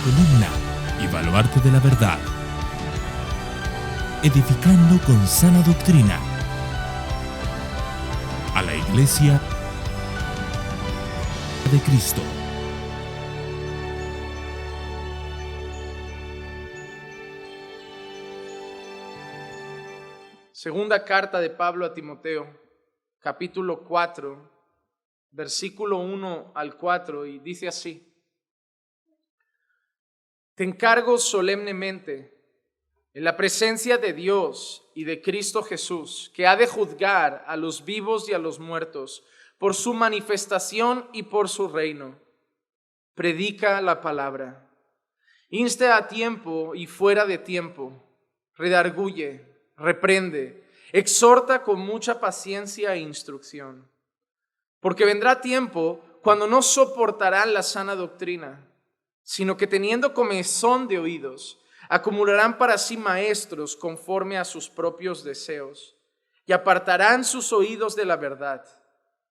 columna y baluarte de la verdad, edificando con sana doctrina a la Iglesia de Cristo. Segunda carta de Pablo a Timoteo, capítulo 4, versículo 1 al 4, y dice así: Te encargo solemnemente, en la presencia de Dios y de Cristo Jesús, que ha de juzgar a los vivos y a los muertos por su manifestación y por su reino. Predica la palabra. Inste a tiempo y fuera de tiempo. Redarguye, reprende, exhorta con mucha paciencia e instrucción. Porque vendrá tiempo cuando no soportarán la sana doctrina, sino que teniendo comezón de oídos, acumularán para sí maestros conforme a sus propios deseos, y apartarán sus oídos de la verdad,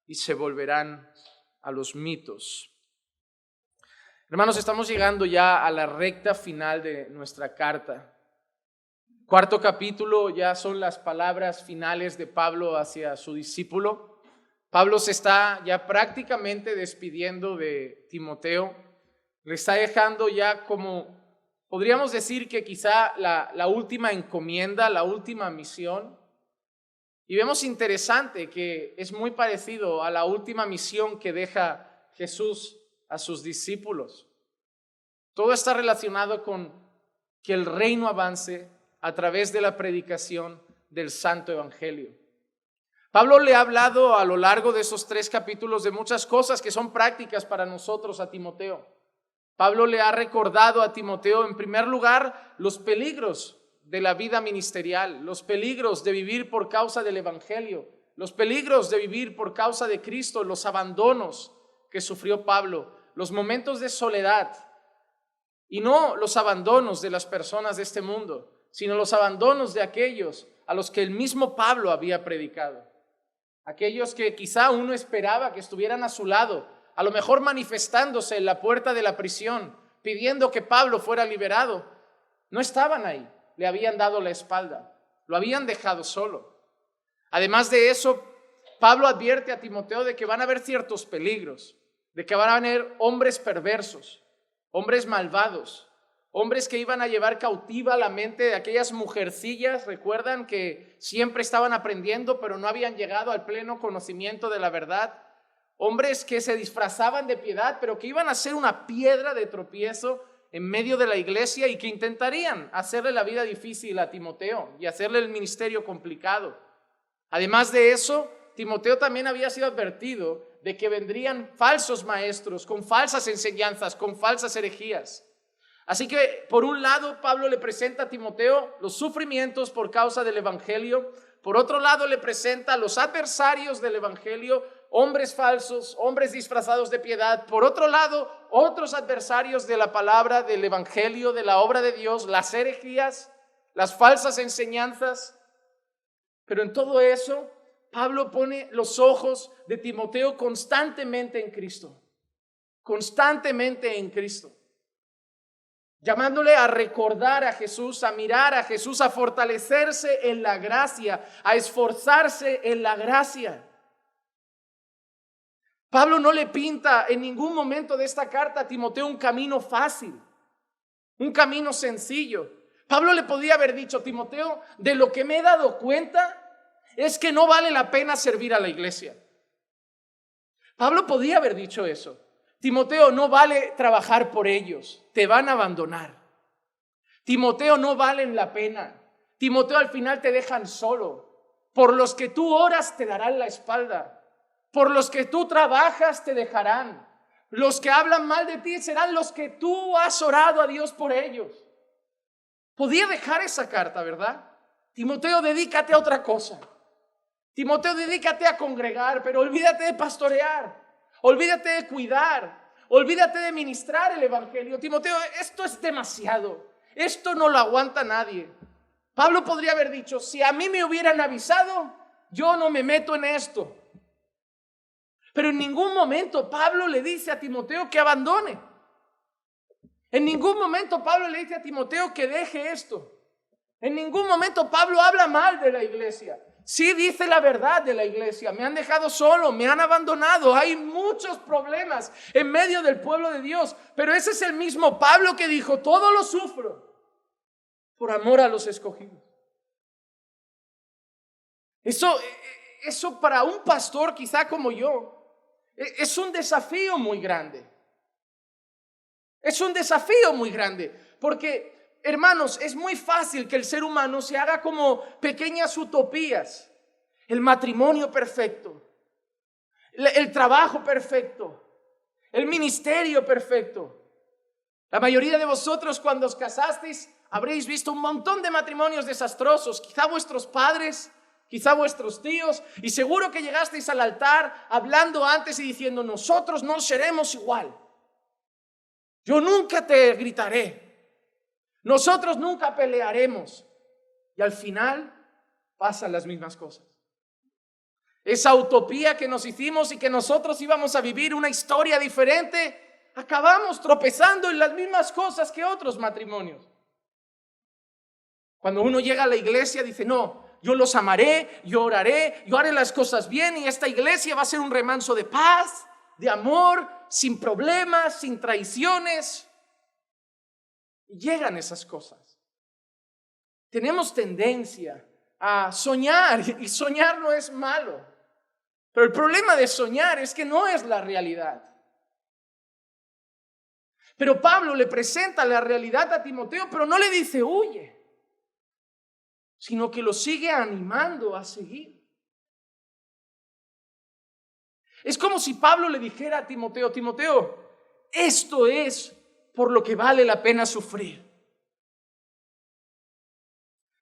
y se volverán a los mitos. Hermanos, estamos llegando ya a la recta final de nuestra carta. Cuarto capítulo, ya son las palabras finales de Pablo hacia su discípulo. Pablo se está ya prácticamente despidiendo de Timoteo. Le está dejando ya como, podríamos decir que quizá la última encomienda, la última misión. Y vemos interesante que es muy parecido a la última misión que deja Jesús a sus discípulos. Todo está relacionado con que el reino avance a través de la predicación del Santo Evangelio. Pablo le ha hablado a lo largo de esos 3 capítulos de muchas cosas que son prácticas para nosotros a Timoteo. Pablo le ha recordado a Timoteo, en primer lugar, los peligros de la vida ministerial, los peligros de vivir por causa del Evangelio, los peligros de vivir por causa de Cristo, los abandonos que sufrió Pablo, los momentos de soledad, y no los abandonos de las personas de este mundo, sino los abandonos de aquellos a los que el mismo Pablo había predicado. Aquellos que quizá uno esperaba que estuvieran a su lado, a lo mejor manifestándose en la puerta de la prisión, pidiendo que Pablo fuera liberado. No estaban ahí, le habían dado la espalda, lo habían dejado solo. Además de eso, Pablo advierte a Timoteo de que van a haber ciertos peligros, de que van a haber hombres perversos, hombres malvados, hombres que iban a llevar cautiva la mente de aquellas mujercillas, recuerdan, que siempre estaban aprendiendo, pero no habían llegado al pleno conocimiento de la verdad. Hombres que se disfrazaban de piedad, pero que iban a ser una piedra de tropiezo en medio de la iglesia y que intentarían hacerle la vida difícil a Timoteo y hacerle el ministerio complicado. Además de eso, Timoteo también había sido advertido de que vendrían falsos maestros con falsas enseñanzas, con falsas herejías. Así que, por un lado, Pablo le presenta a Timoteo los sufrimientos por causa del Evangelio. Por otro lado, le presenta a los adversarios del Evangelio, hombres falsos, hombres disfrazados de piedad. Por otro lado, otros adversarios de la palabra, del Evangelio, de la obra de Dios, las herejías, las falsas enseñanzas. Pero en todo eso, Pablo pone los ojos de Timoteo constantemente en Cristo. Constantemente en Cristo. Llamándole a recordar a Jesús, a mirar a Jesús, a fortalecerse en la gracia, a esforzarse en la gracia. Pablo no le pinta en ningún momento de esta carta a Timoteo un camino fácil, un camino sencillo. Pablo le podía haber dicho: Timoteo, de lo que me he dado cuenta es que no vale la pena servir a la iglesia. Pablo podía haber dicho eso. Timoteo, no vale trabajar por ellos, te van a abandonar. Timoteo, no valen la pena. Timoteo, al final te dejan solo. Por los que tú oras te darán la espalda. Por los que tú trabajas te dejarán. Los que hablan mal de ti serán los que tú has orado a Dios por ellos. Podía dejar esa carta, ¿verdad? Timoteo, dedícate a otra cosa. Timoteo, dedícate a congregar, pero olvídate de pastorear. Olvídate de cuidar, olvídate de ministrar el Evangelio. Timoteo, esto es demasiado, esto no lo aguanta nadie. Pablo podría haber dicho: si a mí me hubieran avisado, yo no me meto en esto. Pero en ningún momento Pablo le dice a Timoteo que abandone. En ningún momento Pablo le dice a Timoteo que deje esto. En ningún momento Pablo habla mal de la iglesia. Sí dice la verdad de la iglesia. Me han dejado solo, me han abandonado. Hay muchos problemas en medio del pueblo de Dios. Pero ese es el mismo Pablo que dijo, todo lo sufro por amor a los escogidos. Eso para un pastor quizá como yo, es un desafío muy grande. Es un desafío muy grande. Porque, hermanos, es muy fácil que el ser humano se haga como pequeñas utopías. El matrimonio perfecto, el trabajo perfecto, el ministerio perfecto. La mayoría de vosotros cuando os casasteis habréis visto un montón de matrimonios desastrosos. Quizá vuestros padres, quizá vuestros tíos, y seguro que llegasteis al altar hablando antes y diciendo, nosotros no seremos igual. Yo nunca te gritaré. Nosotros nunca pelearemos. Y al final pasan las mismas cosas. Esa utopía que nos hicimos y que nosotros íbamos a vivir una historia diferente, acabamos tropezando en las mismas cosas que otros matrimonios. Cuando uno llega a la iglesia dice, no, yo los amaré, yo oraré, yo haré las cosas bien y esta iglesia va a ser un remanso de paz, de amor, sin problemas, sin traiciones. Y llegan esas cosas. Tenemos tendencia a soñar y soñar no es malo. Pero el problema de soñar es que no es la realidad. Pero Pablo le presenta la realidad a Timoteo, pero no le dice huye, sino que lo sigue animando a seguir. Es como si Pablo le dijera a Timoteo, Timoteo, esto es por lo que vale la pena sufrir.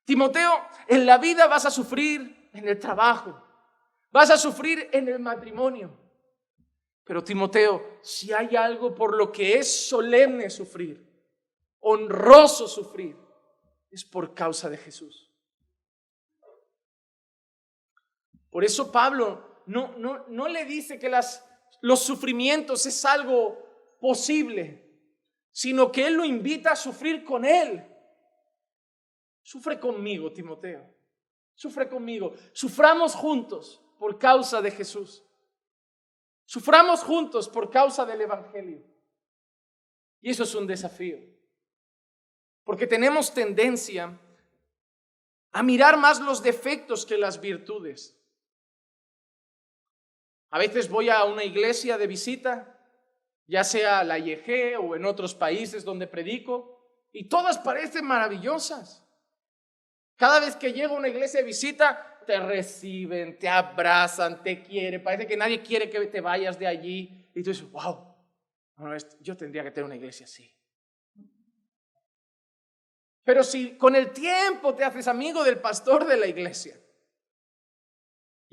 Timoteo, en la vida vas a sufrir en el trabajo, vas a sufrir en el matrimonio. Pero Timoteo, si hay algo por lo que es solemne sufrir, honroso sufrir, es por causa de Jesús. Por eso Pablo no le dice que los sufrimientos es algo posible, sino que él lo invita a sufrir con él. Sufre conmigo, Timoteo. Sufre conmigo. Suframos juntos por causa de Jesús. Suframos juntos por causa del Evangelio. Y eso es un desafío. Porque tenemos tendencia a mirar más los defectos que las virtudes. A veces voy a una iglesia de visita, ya sea la IEG o en otros países donde predico, y todas parecen maravillosas. Cada vez que llego a una iglesia de visita, te reciben, te abrazan, te quieren. Parece que nadie quiere que te vayas de allí. Y tú dices, wow, yo tendría que tener una iglesia así. Pero si con el tiempo te haces amigo del pastor de la iglesia,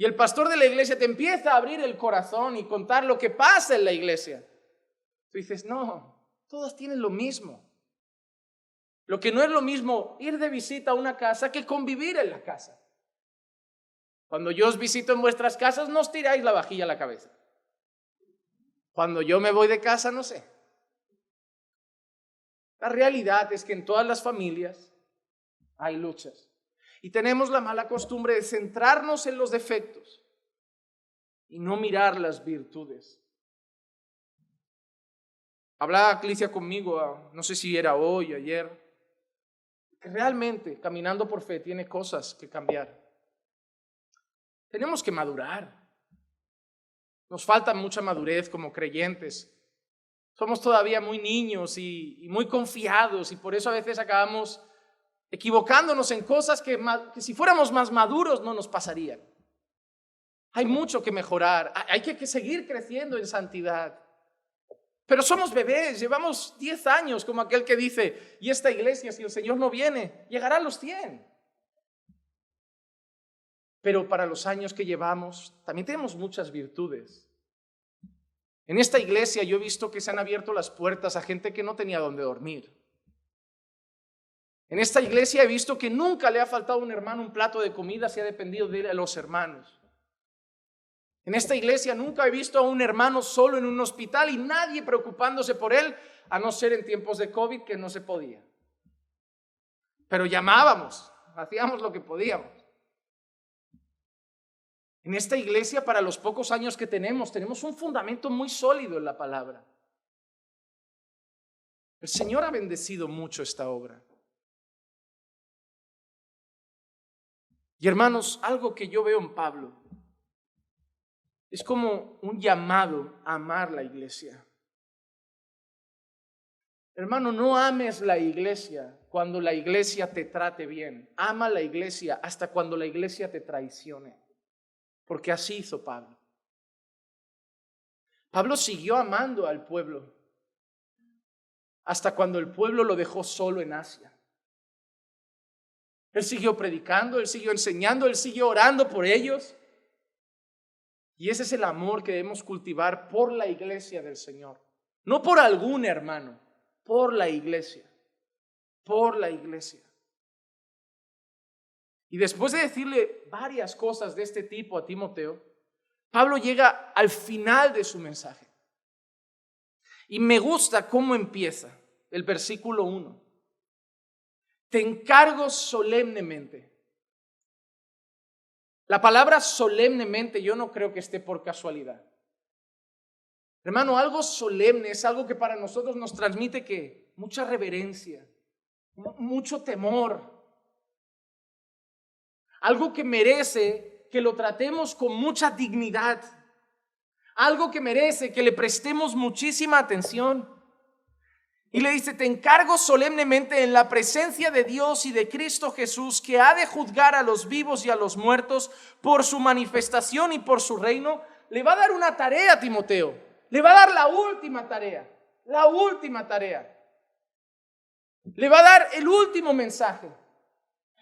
y el pastor de la iglesia te empieza a abrir el corazón y contar lo que pasa en la iglesia, tú dices, no, todas tienen lo mismo. Lo que no es lo mismo ir de visita a una casa que convivir en la casa. Cuando yo os visito en vuestras casas, no os tiráis la vajilla a la cabeza. Cuando yo me voy de casa, no sé. La realidad es que en todas las familias hay luchas. Y tenemos la mala costumbre de centrarnos en los defectos y no mirar las virtudes. Hablaba Clicia conmigo, no sé si era hoy o ayer, que realmente caminando por fe tiene cosas que cambiar. Tenemos que madurar. Nos falta mucha madurez como creyentes. Somos todavía muy niños y muy confiados y por eso a veces acabamos equivocándonos en cosas que si fuéramos más maduros no nos pasarían. Hay mucho que mejorar, hay que seguir creciendo en santidad. Pero somos bebés, llevamos 10 años como aquel que dice, y esta iglesia, si el Señor no viene, llegará a los 100. Pero para los años que llevamos, también tenemos muchas virtudes. En esta iglesia yo he visto que se han abierto las puertas a gente que no tenía dónde dormir. En esta iglesia he visto que nunca le ha faltado a un hermano un plato de comida si ha dependido de los hermanos. En esta iglesia nunca he visto a un hermano solo en un hospital y nadie preocupándose por él, a no ser en tiempos de COVID que no se podía. Pero llamábamos, hacíamos lo que podíamos. En esta iglesia, para los pocos años que tenemos un fundamento muy sólido en la palabra. El Señor ha bendecido mucho esta obra. Y hermanos, algo que yo veo en Pablo es como un llamado a amar la iglesia. Hermano, no ames la iglesia cuando la iglesia te trate bien. Ama la iglesia hasta cuando la iglesia te traicione. Porque así hizo Pablo. Pablo siguió amando al pueblo hasta cuando el pueblo lo dejó solo en Asia. Él siguió predicando, él siguió enseñando, él siguió orando por ellos. Y ese es el amor que debemos cultivar por la iglesia del Señor. No por algún hermano, por la iglesia. Por la iglesia. Y después de decirle varias cosas de este tipo a Timoteo, Pablo llega al final de su mensaje. Y me gusta cómo empieza el versículo 1. Te encargo solemnemente. La palabra solemnemente yo no creo que esté por casualidad. Hermano, algo solemne es algo que para nosotros nos transmite ¿qué? Mucha reverencia, mucho temor. Algo que merece que lo tratemos con mucha dignidad. Algo que merece que le prestemos muchísima atención. Y le dice, te encargo solemnemente en la presencia de Dios y de Cristo Jesús, que ha de juzgar a los vivos y a los muertos por su manifestación y por su reino. Le va a dar una tarea a Timoteo. Le va a dar la última tarea. La última tarea. Le va a dar el último mensaje.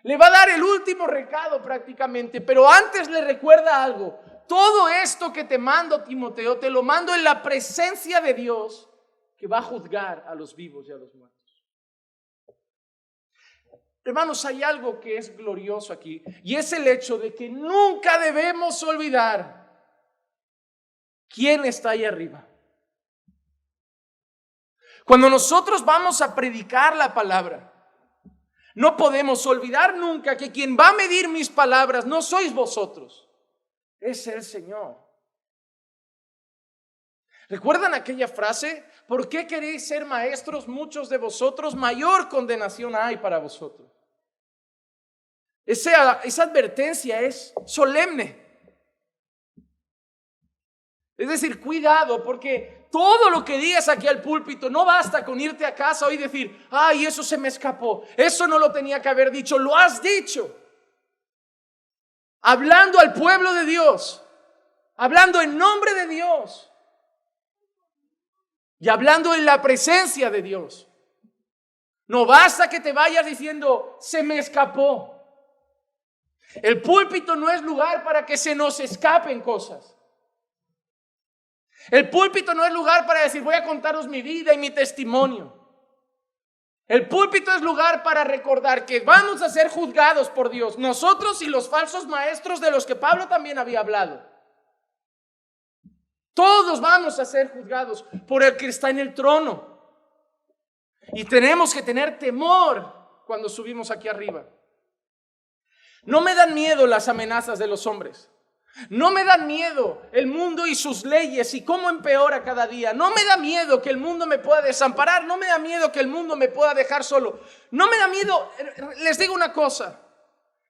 Le va a dar el último recado prácticamente. Pero antes le recuerda algo. Todo esto que te mando, Timoteo, te lo mando en la presencia de Dios, que va a juzgar a los vivos y a los muertos. Hermanos, hay algo que es glorioso aquí, y es el hecho de que nunca debemos olvidar quién está ahí arriba. Cuando nosotros vamos a predicar la palabra, no podemos olvidar nunca que quien va a medir mis palabras no sois vosotros, es el Señor. ¿Recuerdan aquella frase? ¿Por qué queréis ser maestros muchos de vosotros? Mayor condenación hay para vosotros. Esa advertencia es solemne. Es decir, cuidado, porque todo lo que digas aquí al púlpito no basta con irte a casa hoy y decir, ay, eso se me escapó, eso no lo tenía que haber dicho, lo has dicho. Hablando al pueblo de Dios, hablando en nombre de Dios. Y hablando en la presencia de Dios. No basta que te vayas diciendo, se me escapó. El púlpito no es lugar para que se nos escapen cosas. El púlpito no es lugar para decir, voy a contaros mi vida y mi testimonio. El púlpito es lugar para recordar que vamos a ser juzgados por Dios, nosotros y los falsos maestros de los que Pablo también había hablado. Todos vamos a ser juzgados por el que está en el trono. Y tenemos que tener temor cuando subimos aquí arriba. No me dan miedo las amenazas de los hombres. No me dan miedo el mundo y sus leyes y cómo empeora cada día. No me da miedo que el mundo me pueda desamparar. No me da miedo que el mundo me pueda dejar solo. No me da miedo, les digo una cosa.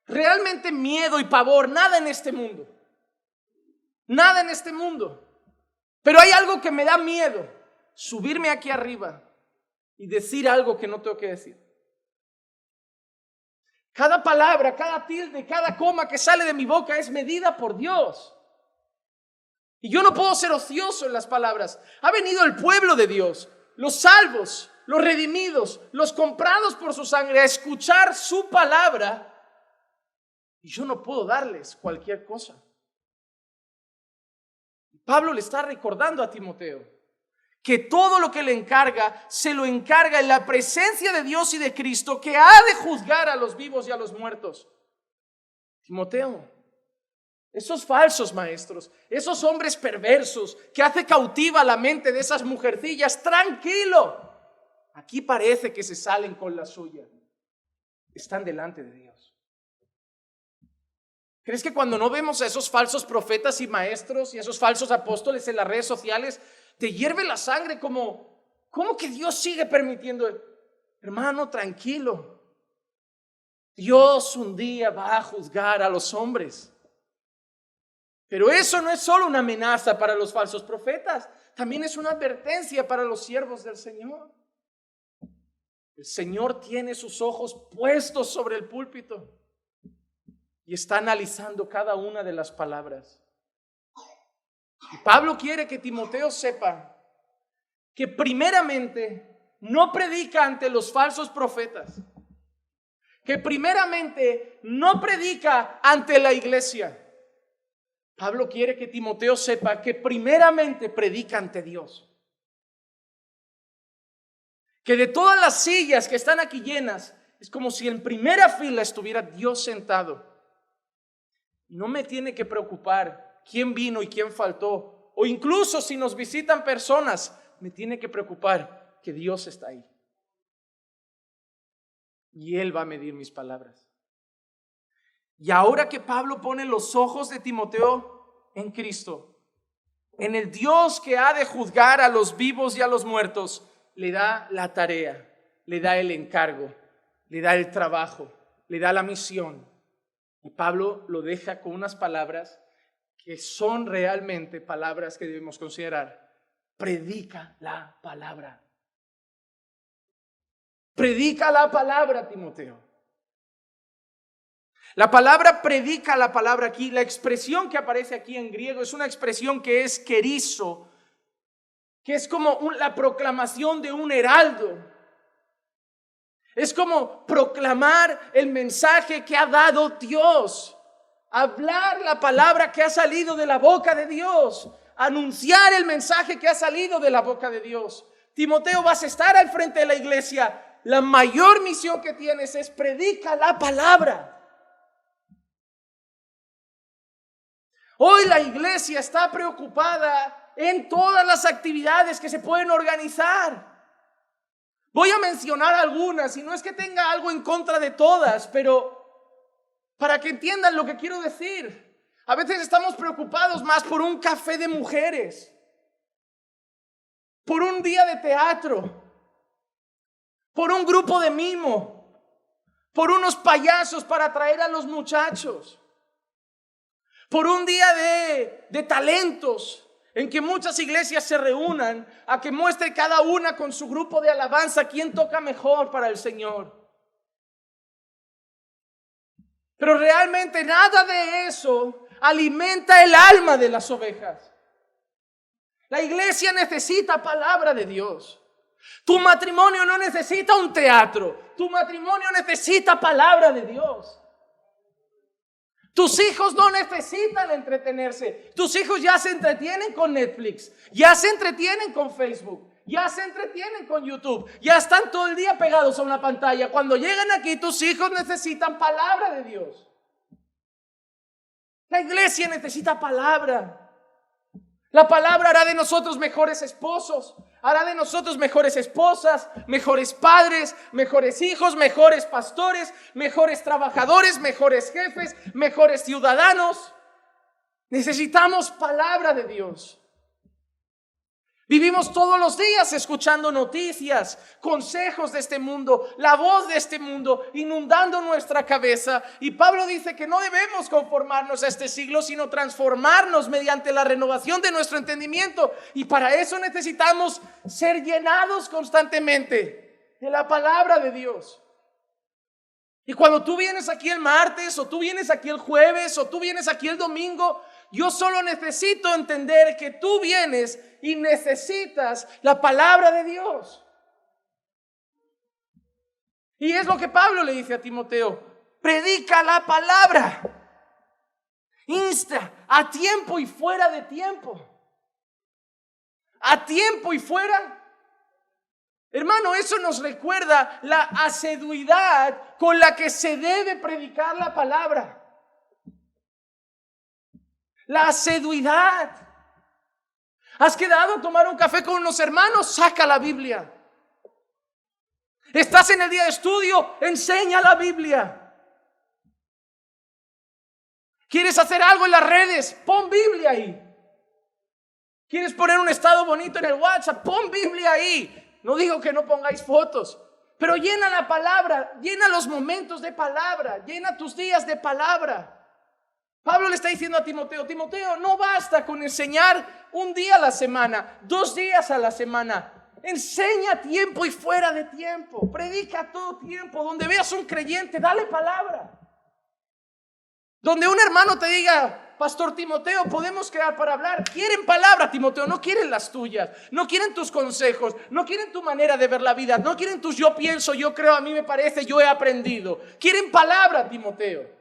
Realmente miedo y pavor, nada en este mundo. Nada en este mundo. Pero hay algo que me da miedo, subirme aquí arriba y decir algo que no tengo que decir. Cada palabra, cada tilde, cada coma que sale de mi boca es medida por Dios. Y yo no puedo ser ocioso en las palabras. Ha venido el pueblo de Dios, los salvos, los redimidos, los comprados por su sangre, a escuchar su palabra. Y yo no puedo darles cualquier cosa. Pablo le está recordando a Timoteo que todo lo que le encarga, se lo encarga en la presencia de Dios y de Cristo, que ha de juzgar a los vivos y a los muertos. Timoteo, esos falsos maestros, esos hombres perversos que hace cautiva la mente de esas mujercillas, tranquilo. Aquí parece que se salen con la suya. Están delante de Dios. ¿Crees que cuando no vemos a esos falsos profetas y maestros y a esos falsos apóstoles en las redes sociales, te hierve la sangre como, ¿cómo que Dios sigue permitiendo? Hermano, tranquilo. Dios un día va a juzgar a los hombres. Pero eso no es solo una amenaza para los falsos profetas, también es una advertencia para los siervos del Señor. El Señor tiene sus ojos puestos sobre el púlpito y está analizando cada una de las palabras. Y Pablo quiere que Timoteo sepa que primeramente no predica ante los falsos profetas, que primeramente no predica ante la iglesia. Pablo quiere que Timoteo sepa que primeramente predica ante Dios. Que de todas las sillas que están aquí llenas, es como si en primera fila estuviera Dios sentado. No me tiene que preocupar quién vino y quién faltó. O incluso si nos visitan personas, me tiene que preocupar que Dios está ahí. Y Él va a medir mis palabras. Y ahora que Pablo pone los ojos de Timoteo en Cristo, en el Dios que ha de juzgar a los vivos y a los muertos, le da la tarea, le da el encargo, le da el trabajo, le da la misión. Y Pablo lo deja con unas palabras que son realmente palabras que debemos considerar. Predica la palabra. Predica la palabra, Timoteo. La palabra predica la palabra aquí, la expresión que aparece aquí en griego es una expresión que es kerizo, que es como la proclamación de un heraldo. Es como proclamar el mensaje que ha dado Dios, hablar la palabra que ha salido de la boca de Dios, anunciar el mensaje que ha salido de la boca de Dios. Timoteo, vas a estar al frente de la iglesia. La mayor misión que tienes es predica la palabra. Hoy la iglesia está preocupada en todas las actividades que se pueden organizar. Voy a mencionar algunas y no es que tenga algo en contra de todas, pero para que entiendan lo que quiero decir. A veces estamos preocupados más por un café de mujeres, por un día de teatro, por un grupo de mimo, por unos payasos para atraer a los muchachos, por un día de talentos en que muchas iglesias se reúnan a que muestre cada una con su grupo de alabanza quién toca mejor para el Señor. Pero realmente nada de eso alimenta el alma de las ovejas. La iglesia necesita palabra de Dios. Tu matrimonio no necesita un teatro. Tu matrimonio necesita palabra de Dios. Tus hijos no necesitan entretenerse. Tus hijos ya se entretienen con Netflix, ya se entretienen con Facebook, ya se entretienen con YouTube, ya están todo el día pegados a una pantalla. Cuando llegan aquí, tus hijos necesitan palabra de Dios. La iglesia necesita palabra. La palabra hará de nosotros mejores esposos, hará de nosotros mejores esposas, mejores padres, mejores hijos, mejores pastores, mejores trabajadores, mejores jefes, mejores ciudadanos. Necesitamos palabra de Dios. Vivimos todos los días escuchando noticias, consejos de este mundo, la voz de este mundo inundando nuestra cabeza. Y Pablo dice que no debemos conformarnos a este siglo, sino transformarnos mediante la renovación de nuestro entendimiento. Y para eso necesitamos ser llenados constantemente de la palabra de Dios. Y cuando tú vienes aquí el martes, o tú vienes aquí el jueves, o tú vienes aquí el domingo, yo solo necesito entender que tú vienes y necesitas la palabra de Dios. Y es lo que Pablo le dice a Timoteo: predica la palabra, insta a tiempo y fuera de tiempo. A tiempo y fuera. Hermano, eso nos recuerda la asiduidad con la que se debe predicar la palabra. La asiduidad. ¿Has quedado a tomar un café con unos hermanos? Saca la Biblia. ¿Estás en el día de estudio? Enseña la Biblia. ¿Quieres hacer algo en las redes? Pon Biblia ahí. ¿Quieres poner un estado bonito en el WhatsApp? Pon Biblia ahí. No digo que no pongáis fotos, pero llena la palabra, llena los momentos de palabra, llena tus días de palabra. Pablo le está diciendo a Timoteo, Timoteo, no basta con enseñar un día a la semana, 2 días a la semana. Enseña tiempo y fuera de tiempo. Predica todo tiempo. Donde veas un creyente, dale palabra. Donde un hermano te diga, Pastor Timoteo, podemos quedar para hablar. Quieren palabra, Timoteo, no quieren las tuyas. No quieren tus consejos, no quieren tu manera de ver la vida. No quieren tus yo pienso, yo creo, a mí me parece, yo he aprendido. Quieren palabra, Timoteo.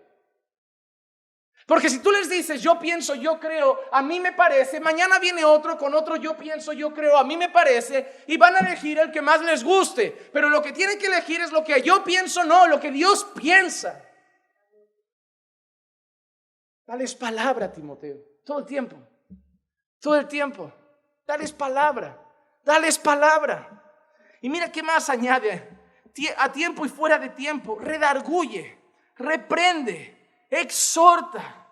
Porque si tú les dices, yo pienso, yo creo, a mí me parece, mañana viene otro con otro, yo pienso, yo creo, a mí me parece, y van a elegir el que más les guste. Pero lo que tienen que elegir es lo que yo pienso, no, lo que Dios piensa. Dales palabra, Timoteo, todo el tiempo, todo el tiempo. Dales palabra, dales palabra. Y mira qué más añade, a tiempo y fuera de tiempo, redarguye, reprende, exhorta.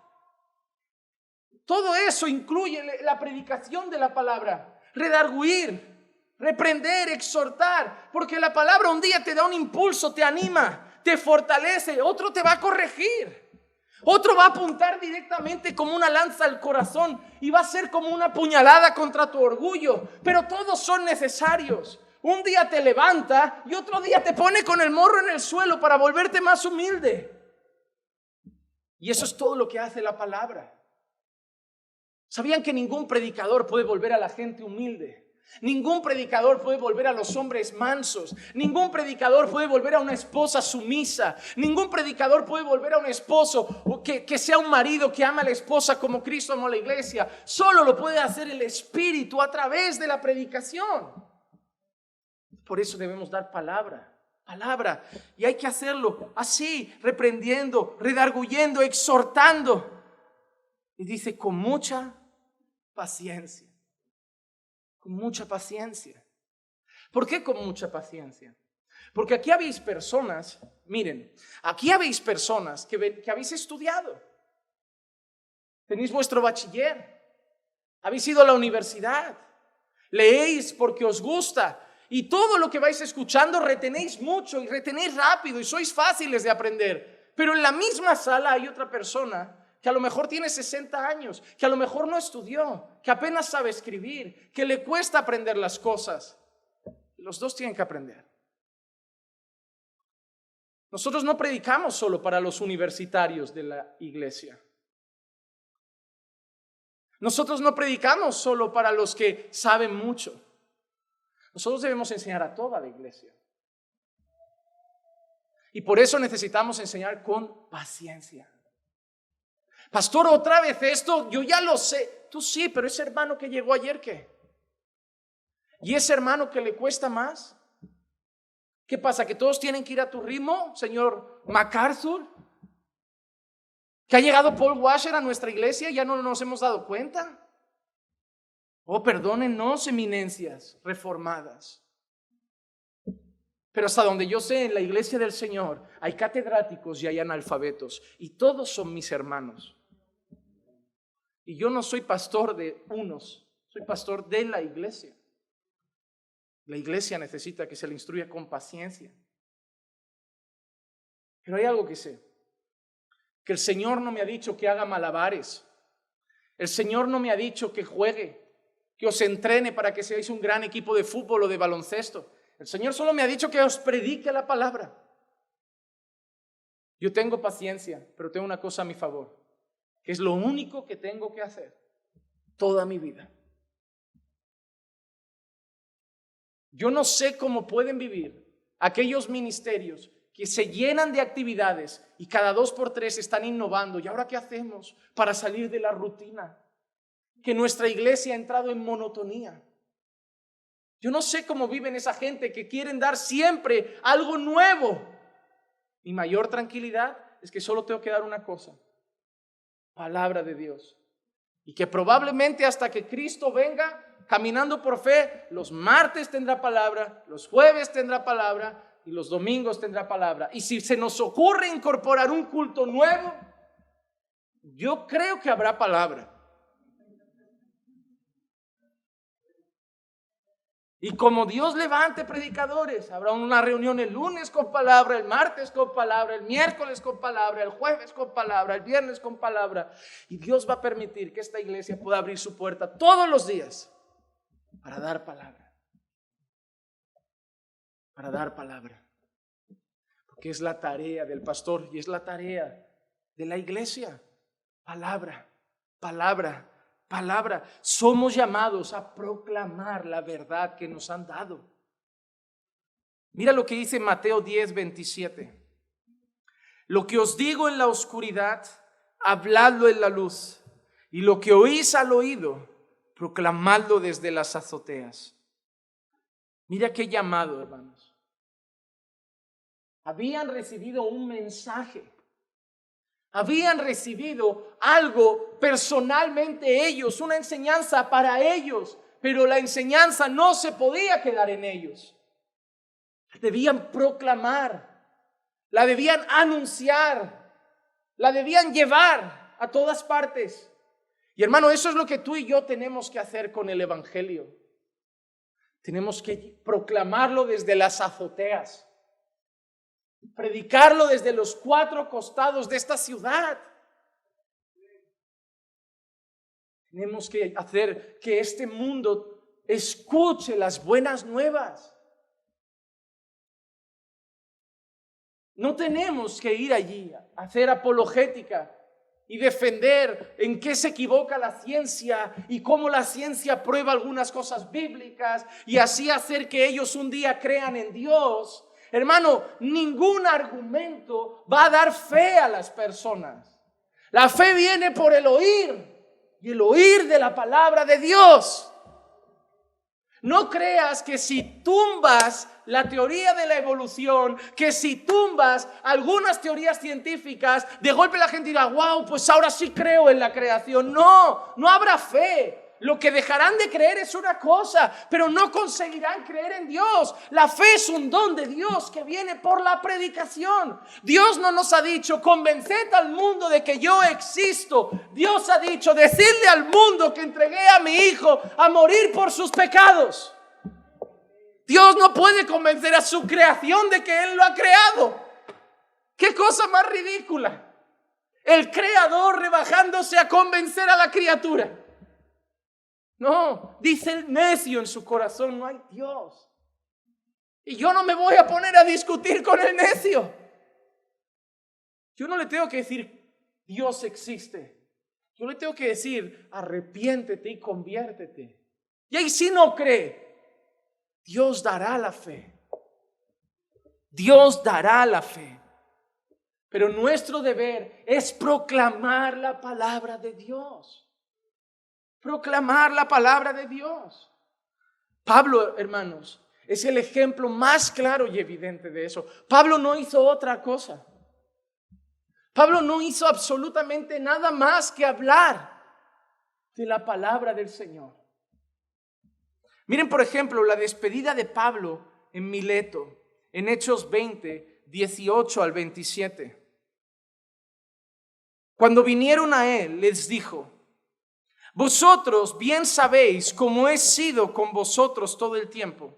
Todo eso incluye la predicación de la palabra. Redarguir, reprender, exhortar. Porque la palabra un día te da un impulso, te anima, te fortalece. Otro te va a corregir. Otro va a apuntar directamente como una lanza al corazón y va a ser como una puñalada contra tu orgullo. Pero todos son necesarios. Un día te levanta y otro día te pone con el morro en el suelo para volverte más humilde. Y eso es todo lo que hace la palabra. ¿Sabían que ningún predicador puede volver a la gente humilde? Ningún predicador puede volver a los hombres mansos. Ningún predicador puede volver a una esposa sumisa. Ningún predicador puede volver a un esposo que sea un marido que ama a la esposa como Cristo amó a la iglesia. Solo lo puede hacer el Espíritu a través de la predicación. Por eso debemos dar palabra. Y hay que hacerlo así, reprendiendo, redarguyendo, exhortando. Y dice con mucha paciencia. Con mucha paciencia. ¿Por qué con mucha paciencia? Porque aquí habéis personas, miren, aquí habéis personas que habéis estudiado. Tenéis vuestro bachiller. Habéis ido a la universidad. Leéis porque os gusta. Y todo lo que vais escuchando retenéis mucho y retenéis rápido y sois fáciles de aprender. Pero en la misma sala hay otra persona que a lo mejor tiene 60 años, que a lo mejor no estudió, que apenas sabe escribir, que le cuesta aprender las cosas. Los dos tienen que aprender. Nosotros no predicamos solo para los universitarios de la iglesia. Nosotros no predicamos solo para los que saben mucho. Nosotros debemos enseñar a toda la iglesia. Y por eso necesitamos enseñar con paciencia. Pastor, otra vez esto, yo ya lo sé. Tú sí, pero ese hermano que llegó ayer, ¿qué? ¿Y ese hermano que le cuesta más? ¿Qué pasa? ¿Que todos tienen que ir a tu ritmo, señor MacArthur? ¿Que ha llegado Paul Washer a nuestra iglesia y ya no nos hemos dado cuenta? Oh, perdónennos, eminencias reformadas. Pero hasta donde yo sé, en la iglesia del Señor hay catedráticos y hay analfabetos. Y todos son mis hermanos. Y yo no soy pastor de unos, soy pastor de la iglesia. La iglesia necesita que se le instruya con paciencia. Pero hay algo que sé. Que el Señor no me ha dicho que haga malabares. El Señor no me ha dicho que juegue, que os entrene para que seáis un gran equipo de fútbol o de baloncesto. El Señor solo me ha dicho que os predique la palabra. Yo tengo paciencia, pero tengo una cosa a mi favor, que es lo único que tengo que hacer toda mi vida. Yo no sé cómo pueden vivir aquellos ministerios que se llenan de actividades y cada 2 por 3 están innovando. ¿Y ahora qué hacemos para salir de la rutina? Que nuestra iglesia ha entrado en monotonía. Yo no sé cómo viven esa gente que quieren dar siempre algo nuevo. Mi mayor tranquilidad es que solo tengo que dar una cosa: palabra de Dios. Y que probablemente hasta que Cristo venga, caminando por fe, los martes tendrá palabra, los jueves tendrá palabra y los domingos tendrá palabra. Y si se nos ocurre incorporar un culto nuevo, yo creo que habrá palabra. Y como Dios levante predicadores, habrá una reunión el lunes con palabra, el martes con palabra, el miércoles con palabra, el jueves con palabra, el viernes con palabra. Y Dios va a permitir que esta iglesia pueda abrir su puerta todos los días para dar palabra. Para dar palabra. Porque es la tarea del pastor y es la tarea de la iglesia. Palabra, palabra. Palabra. Somos llamados a proclamar la verdad que nos han dado. Mira lo que dice Mateo 10:27. Lo que os digo en la oscuridad, habladlo en la luz, y lo que oís al oído, proclamadlo desde las azoteas. Mira qué llamado, hermanos. Habían recibido un mensaje. Habían recibido algo personalmente ellos, una enseñanza para ellos, pero la enseñanza no se podía quedar en ellos. La debían proclamar, la debían anunciar, la debían llevar a todas partes. Y hermano, eso es lo que tú y yo tenemos que hacer con el evangelio. Tenemos que proclamarlo desde las azoteas. Predicarlo desde los cuatro costados de esta ciudad. Tenemos que hacer que este mundo escuche las buenas nuevas. No tenemos que ir allí a hacer apologética y defender en qué se equivoca la ciencia y cómo la ciencia prueba algunas cosas bíblicas y así hacer que ellos un día crean en Dios. Hermano, ningún argumento va a dar fe a las personas. La fe viene por el oír y el oír de la palabra de Dios. No creas que si tumbas la teoría de la evolución, que si tumbas algunas teorías científicas, de golpe la gente dirá, wow, pues ahora sí creo en la creación. No, no habrá fe. Lo que dejarán de creer es una cosa, pero no conseguirán creer en Dios. La fe es un don de Dios que viene por la predicación. Dios no nos ha dicho, convenced al mundo de que yo existo. Dios ha dicho, decidle al mundo que entregué a mi hijo a morir por sus pecados. Dios no puede convencer a su creación de que Él lo ha creado. ¡Qué cosa más ridícula! El creador rebajándose a convencer a la criatura. No, dice el necio en su corazón, no hay Dios. Y yo no me voy a poner a discutir con el necio. Yo no le tengo que decir, Dios existe. Yo le tengo que decir, arrepiéntete y conviértete. Y ahí si no cree, Dios dará la fe. Dios dará la fe. Pero nuestro deber es proclamar la palabra de Dios. Proclamar la palabra de Dios. Pablo, hermanos, es el ejemplo más claro y evidente de eso. Pablo no hizo otra cosa. Pablo no hizo absolutamente nada más que hablar de la palabra del Señor. Miren, por ejemplo, la despedida de Pablo en Mileto, en Hechos 20, 18 al 27. Cuando vinieron a él, les dijo, vosotros bien sabéis cómo he sido con vosotros todo el tiempo,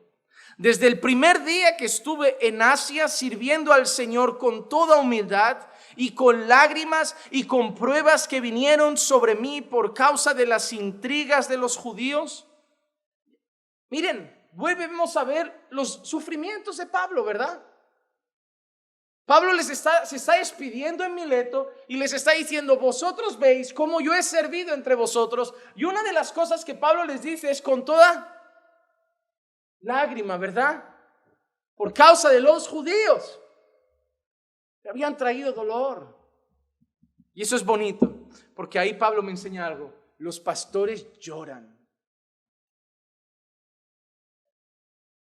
desde el primer día que estuve en Asia sirviendo al Señor con toda humildad y con lágrimas y con pruebas que vinieron sobre mí por causa de las intrigas de los judíos. Miren, volvemos a ver los sufrimientos de Pablo, ¿verdad? Pablo se está despidiendo en Mileto y les está diciendo, vosotros veis cómo yo he servido entre vosotros. Y una de las cosas que Pablo les dice es con toda lágrima, ¿verdad? Por causa de los judíos. Le habían traído dolor. Y eso es bonito, porque ahí Pablo me enseña algo. Los pastores lloran.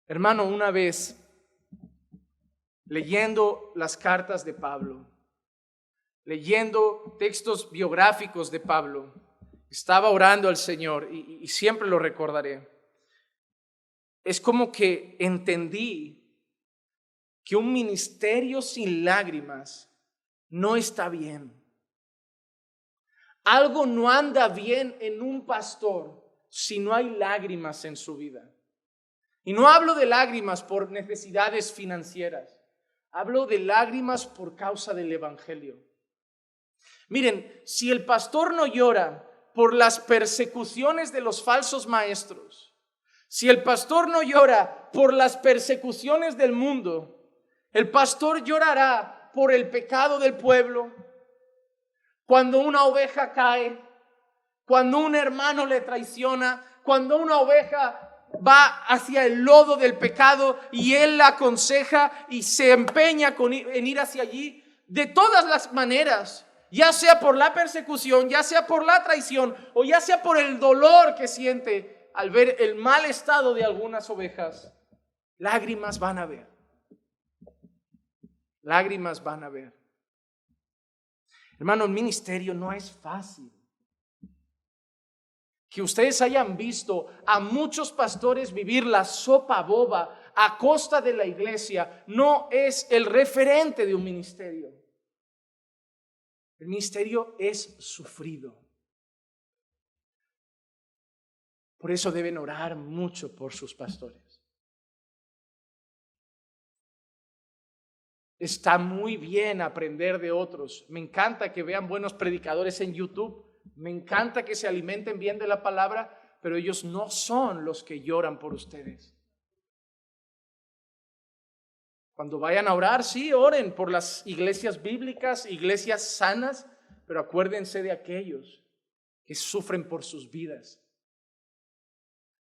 Hermano, una vez leyendo las cartas de Pablo, leyendo textos biográficos de Pablo, estaba orando al Señor y siempre lo recordaré. Es como que entendí que un ministerio sin lágrimas no está bien. Algo no anda bien en un pastor si no hay lágrimas en su vida. Y no hablo de lágrimas por necesidades financieras. Hablo de lágrimas por causa del evangelio. Miren, si el pastor no llora por las persecuciones de los falsos maestros, si el pastor no llora por las persecuciones del mundo, el pastor llorará por el pecado del pueblo. Cuando una oveja cae, cuando un hermano le traiciona, cuando una oveja va hacia el lodo del pecado y él la aconseja y se empeña en ir hacia allí, de todas las maneras, ya sea por la persecución, ya sea por la traición o ya sea por el dolor que siente al ver el mal estado de algunas ovejas, lágrimas van a ver. Lágrimas van a ver. Hermano, el ministerio no es fácil. Que ustedes hayan visto a muchos pastores vivir la sopa boba a costa de la iglesia no es el referente de un ministerio. El ministerio es sufrido. Por eso deben orar mucho por sus pastores. Está muy bien aprender de otros. Me encanta que vean buenos predicadores en YouTube. Me encanta que se alimenten bien de la palabra, pero ellos no son los que lloran por ustedes. Cuando vayan a orar, sí, oren por las iglesias bíblicas, iglesias sanas, pero acuérdense de aquellos que sufren por sus vidas.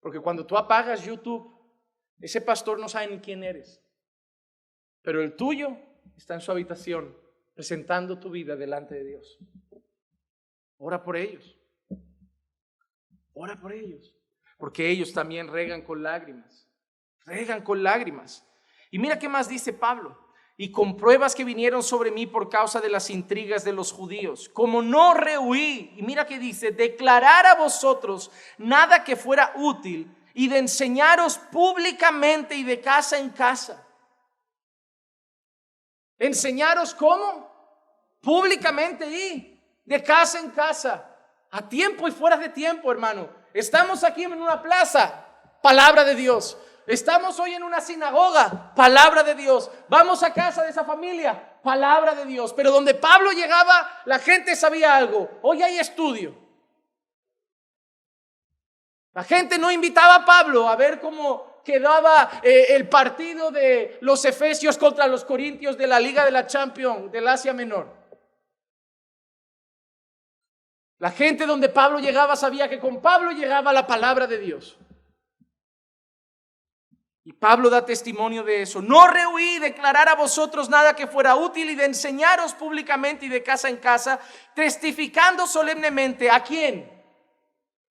Porque cuando tú apagas YouTube, ese pastor no sabe ni quién eres. Pero el tuyo está en su habitación presentando tu vida delante de Dios. Ora por ellos. Ora por ellos. Porque ellos también regan con lágrimas. Regan con lágrimas. Y mira qué más dice Pablo. Y con pruebas que vinieron sobre mí por causa de las intrigas de los judíos, como no rehuí, y mira qué dice, declarar a vosotros nada que fuera útil y de enseñaros públicamente y de casa en casa. ¿Enseñaros cómo? Públicamente y de casa en casa, a tiempo y fuera de tiempo, hermano. Estamos aquí en una plaza, palabra de Dios. Estamos hoy en una sinagoga, palabra de Dios. Vamos a casa de esa familia, palabra de Dios. Pero donde Pablo llegaba, la gente sabía algo. Hoy hay estudio. La gente no invitaba a Pablo a ver cómo quedaba el partido de los Efesios contra los Corintios de la Liga de la Champions del Asia Menor. La gente donde Pablo llegaba sabía que con Pablo llegaba la palabra de Dios. Y Pablo da testimonio de eso. No rehuí declarar a vosotros nada que fuera útil y de enseñaros públicamente y de casa en casa, testificando solemnemente. ¿A quién?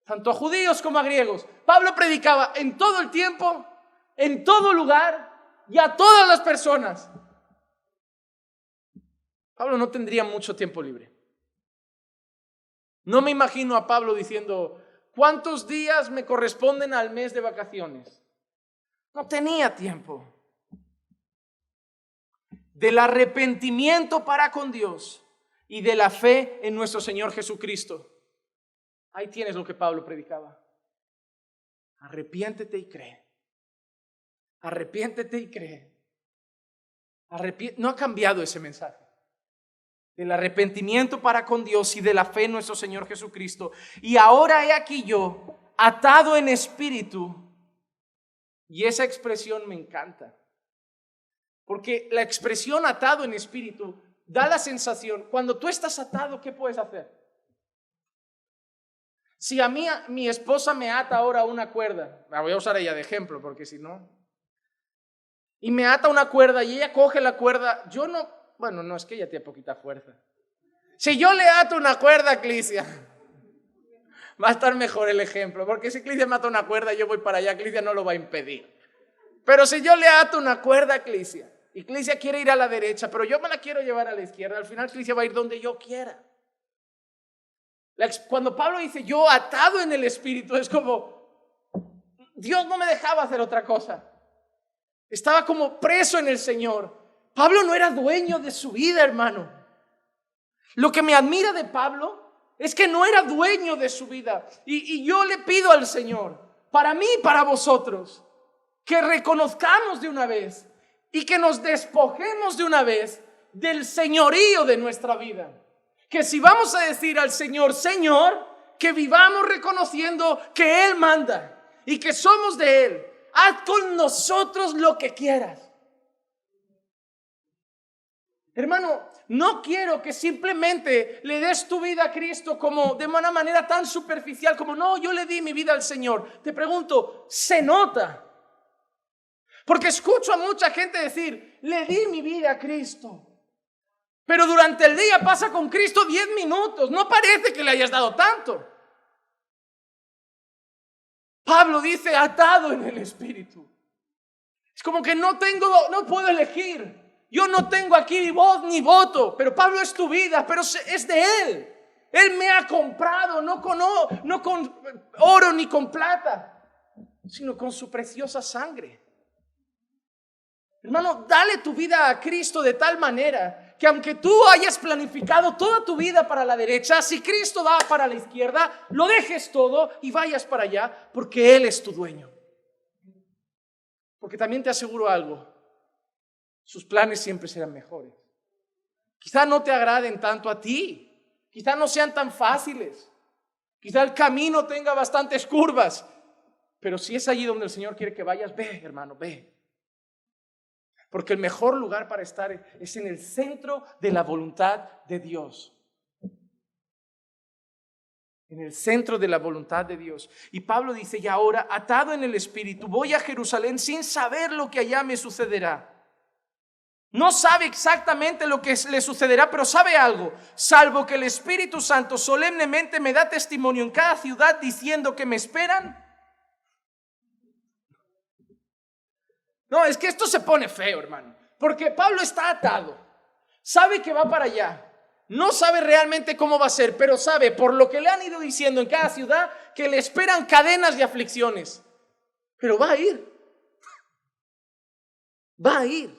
Tanto a judíos como a griegos. Pablo predicaba en todo el tiempo, en todo lugar y a todas las personas. Pablo no tendría mucho tiempo libre. No me imagino a Pablo diciendo, ¿cuántos días me corresponden al mes de vacaciones? No tenía tiempo. Del arrepentimiento para con Dios y de la fe en nuestro Señor Jesucristo. Ahí tienes lo que Pablo predicaba. Arrepiéntete y cree. Arrepiéntete y cree. No ha cambiado ese mensaje. Del arrepentimiento para con Dios y de la fe en nuestro Señor Jesucristo. Y ahora he aquí yo, atado en espíritu. Y esa expresión me encanta. Porque la expresión atado en espíritu da la sensación, cuando tú estás atado, ¿qué puedes hacer? Si a mí, mi esposa me ata ahora una cuerda, la voy a usar ella de ejemplo, porque si no, y me ata una cuerda y ella coge la cuerda, yo no, bueno, no, es que ella tiene poquita fuerza. Si yo le ato una cuerda a Clicia, va a estar mejor el ejemplo, porque si Clicia me ata una cuerda, yo voy para allá, Clicia no lo va a impedir. Pero si yo le ato una cuerda a Clicia, y Clicia quiere ir a la derecha, pero yo me la quiero llevar a la izquierda, al final Clicia va a ir donde yo quiera. Cuando Pablo dice yo atado en el Espíritu, es como Dios no me dejaba hacer otra cosa. Estaba como preso en el Señor. Pablo no era dueño de su vida, hermano. Lo que me admira de Pablo es que no era dueño de su vida. Y yo le pido al Señor, para mí y para vosotros, que reconozcamos de una vez y que nos despojemos de una vez del señorío de nuestra vida. Que si vamos a decir al Señor, Señor, que vivamos reconociendo que Él manda y que somos de Él. Haz con nosotros lo que quieras. Hermano, no quiero que simplemente le des tu vida a Cristo como de una manera tan superficial como no, yo le di mi vida al Señor. Te pregunto, ¿se nota? Porque escucho a mucha gente decir, le di mi vida a Cristo. Pero durante el día pasa con Cristo 10 minutos. No parece que le hayas dado tanto. Pablo dice atado en el Espíritu. Es como que no puedo elegir. Yo no tengo aquí voz ni voto. Pero Pablo es tu vida, pero es de Él. Él me ha comprado, no con oro ni con plata, sino con su preciosa sangre. Hermano, dale tu vida a Cristo de tal manera que aunque tú hayas planificado toda tu vida para la derecha, si Cristo va para la izquierda, lo dejes todo y vayas para allá, porque Él es tu dueño. Porque también te aseguro algo, sus planes siempre serán mejores. Quizá no te agraden tanto a ti, quizá no sean tan fáciles, quizá el camino tenga bastantes curvas, pero si es allí donde el Señor quiere que vayas, ve, hermano, ve. Porque el mejor lugar para estar es en el centro de la voluntad de Dios. En el centro de la voluntad de Dios. Y Pablo dice, y ahora, atado en el Espíritu, voy a Jerusalén sin saber lo que allá me sucederá. No sabe exactamente lo que le sucederá, pero sabe algo. Salvo que el Espíritu Santo solemnemente me da testimonio en cada ciudad diciendo que me esperan. No, es que esto se pone feo, hermano, porque Pablo está atado, sabe que va para allá, no sabe realmente cómo va a ser, pero sabe por lo que le han ido diciendo en cada ciudad que le esperan cadenas y aflicciones, pero va a ir, va a ir.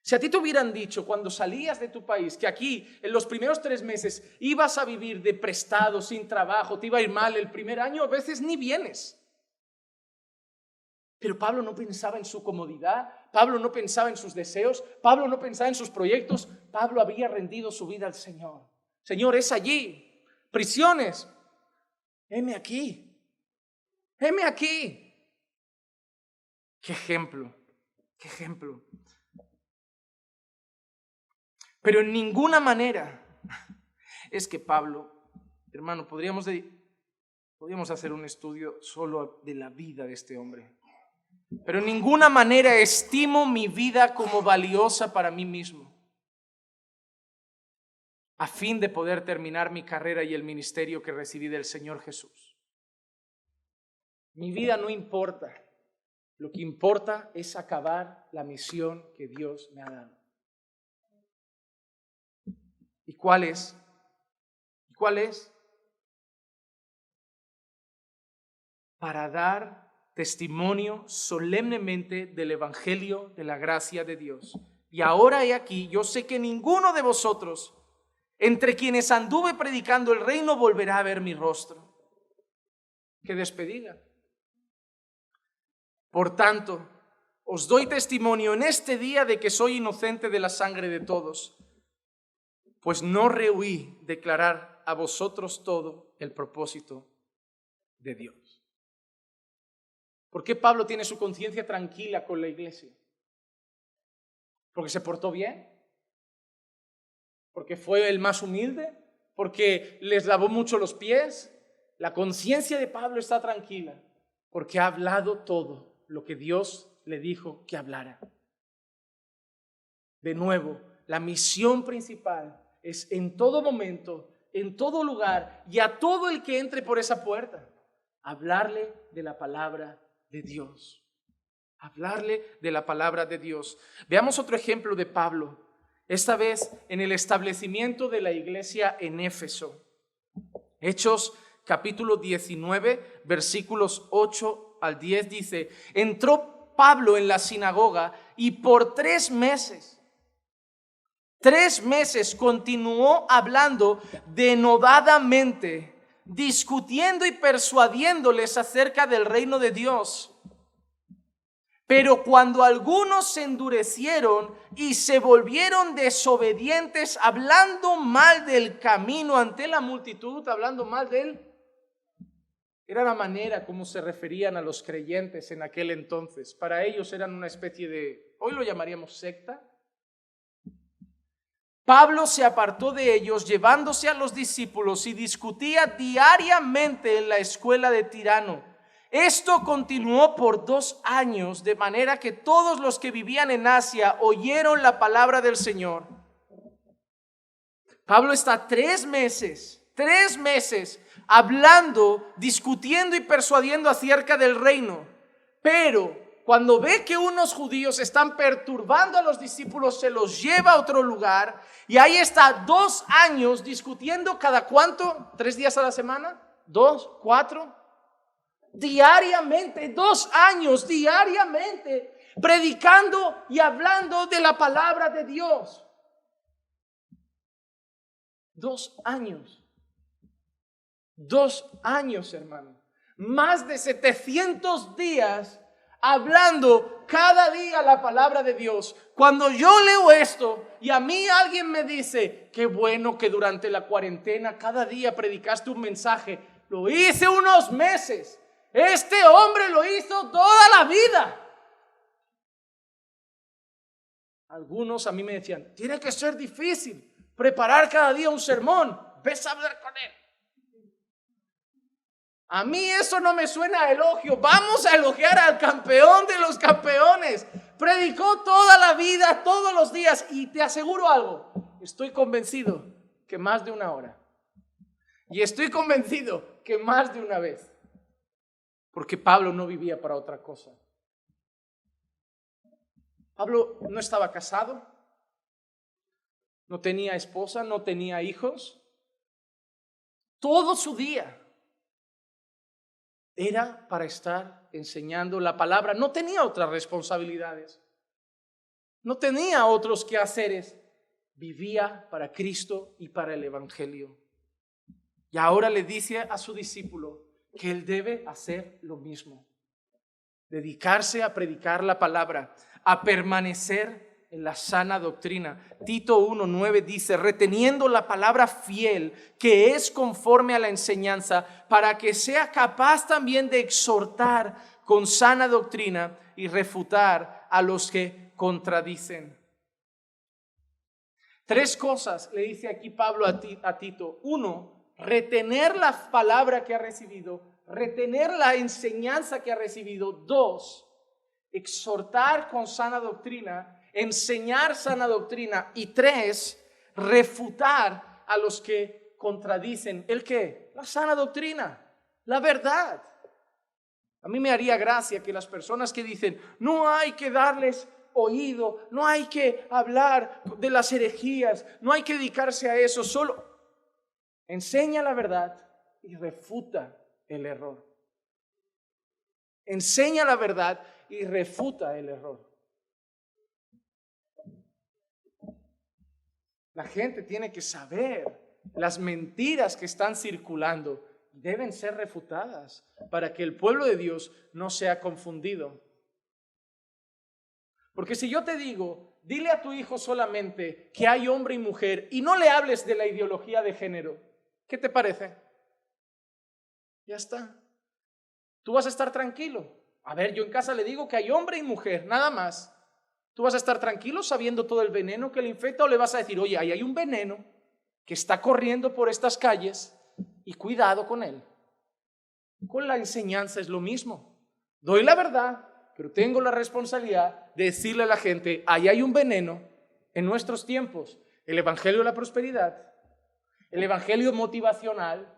Si a ti te hubieran dicho cuando salías de tu país que aquí en los primeros 3 meses ibas a vivir de prestado, sin trabajo, te iba a ir mal el primer año, a veces ni vienes. Pero Pablo no pensaba en su comodidad, Pablo no pensaba en sus deseos, Pablo no pensaba en sus proyectos, Pablo había rendido su vida al Señor. Señor, es allí, prisiones, heme aquí, heme aquí. Qué ejemplo, qué ejemplo. Pero en ninguna manera es que Pablo, hermano, podríamos hacer un estudio solo de la vida de este hombre. Pero en ninguna manera estimo mi vida como valiosa para mí mismo, a fin de poder terminar mi carrera y el ministerio que recibí del Señor Jesús. Mi vida no importa, lo que importa es acabar la misión que Dios me ha dado. ¿Y cuál es? ¿Y cuál es? Para dar testimonio solemnemente del evangelio de la gracia de Dios. Y ahora he aquí, yo sé que ninguno de vosotros, entre quienes anduve predicando el reino, volverá a ver mi rostro. ¡Qué despedida! Por tanto, os doy testimonio en este día de que soy inocente de la sangre de todos, pues no rehuí declarar a vosotros todo el propósito de Dios. ¿Por qué Pablo tiene su conciencia tranquila con la iglesia? ¿Porque se portó bien? ¿Porque fue el más humilde? ¿Porque les lavó mucho los pies? La conciencia de Pablo está tranquila porque ha hablado todo lo que Dios le dijo que hablara. De nuevo, la misión principal es en todo momento, en todo lugar y a todo el que entre por esa puerta, hablarle de la palabra de Dios. Hablarle de la palabra de Dios. Veamos otro ejemplo de Pablo esta vez en el establecimiento de la iglesia en Éfeso. Hechos capítulo 19, versículos 8 al 10 dice: entró Pablo en la sinagoga y por 3 meses continuó hablando denodadamente, discutiendo y persuadiéndoles acerca del reino de Dios. Pero cuando algunos se endurecieron y se volvieron desobedientes, hablando mal del camino ante la multitud, hablando mal de él, era la manera como se referían a los creyentes en aquel entonces. Para ellos eran una especie de, hoy lo llamaríamos secta. Pablo se apartó de ellos, llevándose a los discípulos, y discutía diariamente en la escuela de Tirano. Esto continuó por 2 años, de manera que todos los que vivían en Asia oyeron la palabra del Señor. Pablo está 3 meses hablando, discutiendo y persuadiendo acerca del reino. Pero cuando ve que unos judíos están perturbando a los discípulos, se los lleva a otro lugar, y ahí está 2 años discutiendo. ¿Cada cuánto? 3 días a la semana, 2, 4, diariamente, 2 años diariamente, predicando y hablando de la palabra de Dios. 2 años. 2 años, hermano. Más de 700 días hablando cada día la palabra de Dios. Cuando yo leo esto y a mí alguien me dice: qué bueno que durante la cuarentena cada día predicaste un mensaje. Lo hice unos meses. Este hombre lo hizo toda la vida. Algunos a mí me decían: tiene que ser difícil preparar cada día un sermón. Ves a hablar con él. A mí eso no me suena a elogio. Vamos a elogiar al campeón de los campeones. Predicó toda la vida, todos los días, y te aseguro algo: estoy convencido que más de 1 hora. Y estoy convencido que más de una vez. Porque Pablo no vivía para otra cosa. Pablo no estaba casado, no tenía esposa, no tenía hijos. Todo su día era para estar enseñando la palabra. No tenía otras responsabilidades, no tenía otros quehaceres. Vivía para Cristo y para el Evangelio. Y ahora le dice a su discípulo que él debe hacer lo mismo. Dedicarse a predicar la palabra, a permanecer en la sana doctrina. Tito 1:9 dice: reteniendo la palabra fiel, que es conforme a la enseñanza, para que sea capaz también de exhortar con sana doctrina y refutar a los que contradicen. 3 cosas le dice aquí Pablo a Tito. 1, retener la palabra que ha recibido, retener la enseñanza que ha recibido. 2, exhortar con sana doctrina, enseñar sana doctrina. Y 3, refutar a los que contradicen. ¿El qué? La sana doctrina, la verdad. A mí me haría gracia que las personas que dicen: no hay que darles oído, no hay que hablar de las herejías, no hay que dedicarse a eso, solo enseña la verdad y refuta el error. Enseña la verdad y refuta el error. La gente tiene que saber las mentiras que están circulando. Deben ser refutadas para que el pueblo de Dios no sea confundido. Porque si yo te digo: dile a tu hijo solamente que hay hombre y mujer, y no le hables de la ideología de género, ¿qué te parece? Ya está. Tú vas a estar tranquilo. A ver, yo en casa le digo que hay hombre y mujer, nada más. ¿Tú vas a estar tranquilo sabiendo todo el veneno que le infecta, o le vas a decir: oye, ahí hay un veneno que está corriendo por estas calles y cuidado con él? Con la enseñanza es lo mismo. Doy la verdad, pero tengo la responsabilidad de decirle a la gente: ahí hay un veneno en nuestros tiempos. El evangelio de la prosperidad, el evangelio motivacional,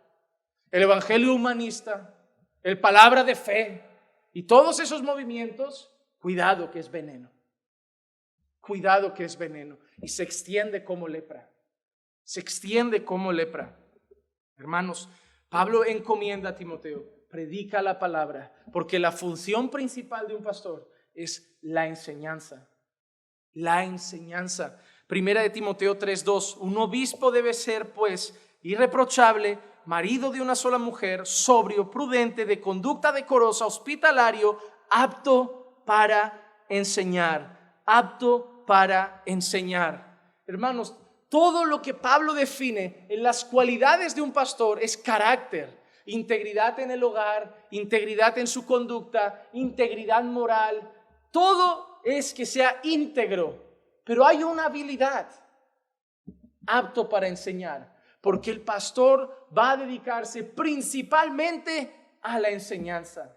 el evangelio humanista, el palabra de fe y todos esos movimientos, cuidado que es veneno. cuidado que es veneno y se extiende como lepra. Se extiende como lepra. Hermanos, Pablo encomienda a Timoteo, predica la palabra, porque la función principal de un pastor es la enseñanza. La enseñanza. Primera de Timoteo 3:2, un obispo debe ser pues irreprochable, marido de una sola mujer, sobrio, prudente, de conducta decorosa, hospitalario, apto para enseñar. Apto para enseñar. Hermanos, todo lo que Pablo define en las cualidades de un pastor es carácter, integridad en el hogar, integridad en su conducta, integridad moral. Todo es que sea íntegro, pero hay una habilidad, apto para enseñar, porque el pastor va a dedicarse principalmente a la enseñanza.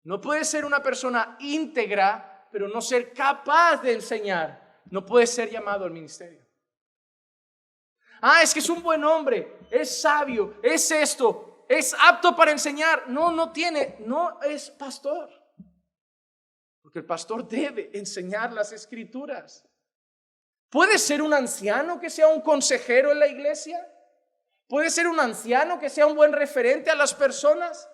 No puede ser una persona íntegra, pero no ser capaz de enseñar. No puede ser llamado al ministerio. Es que es un buen hombre, es sabio, es esto, es apto para enseñar. No es pastor. Porque el pastor debe enseñar las escrituras. Puede ser un anciano que sea un consejero en la iglesia. Puede ser un anciano que sea un buen referente a las personas.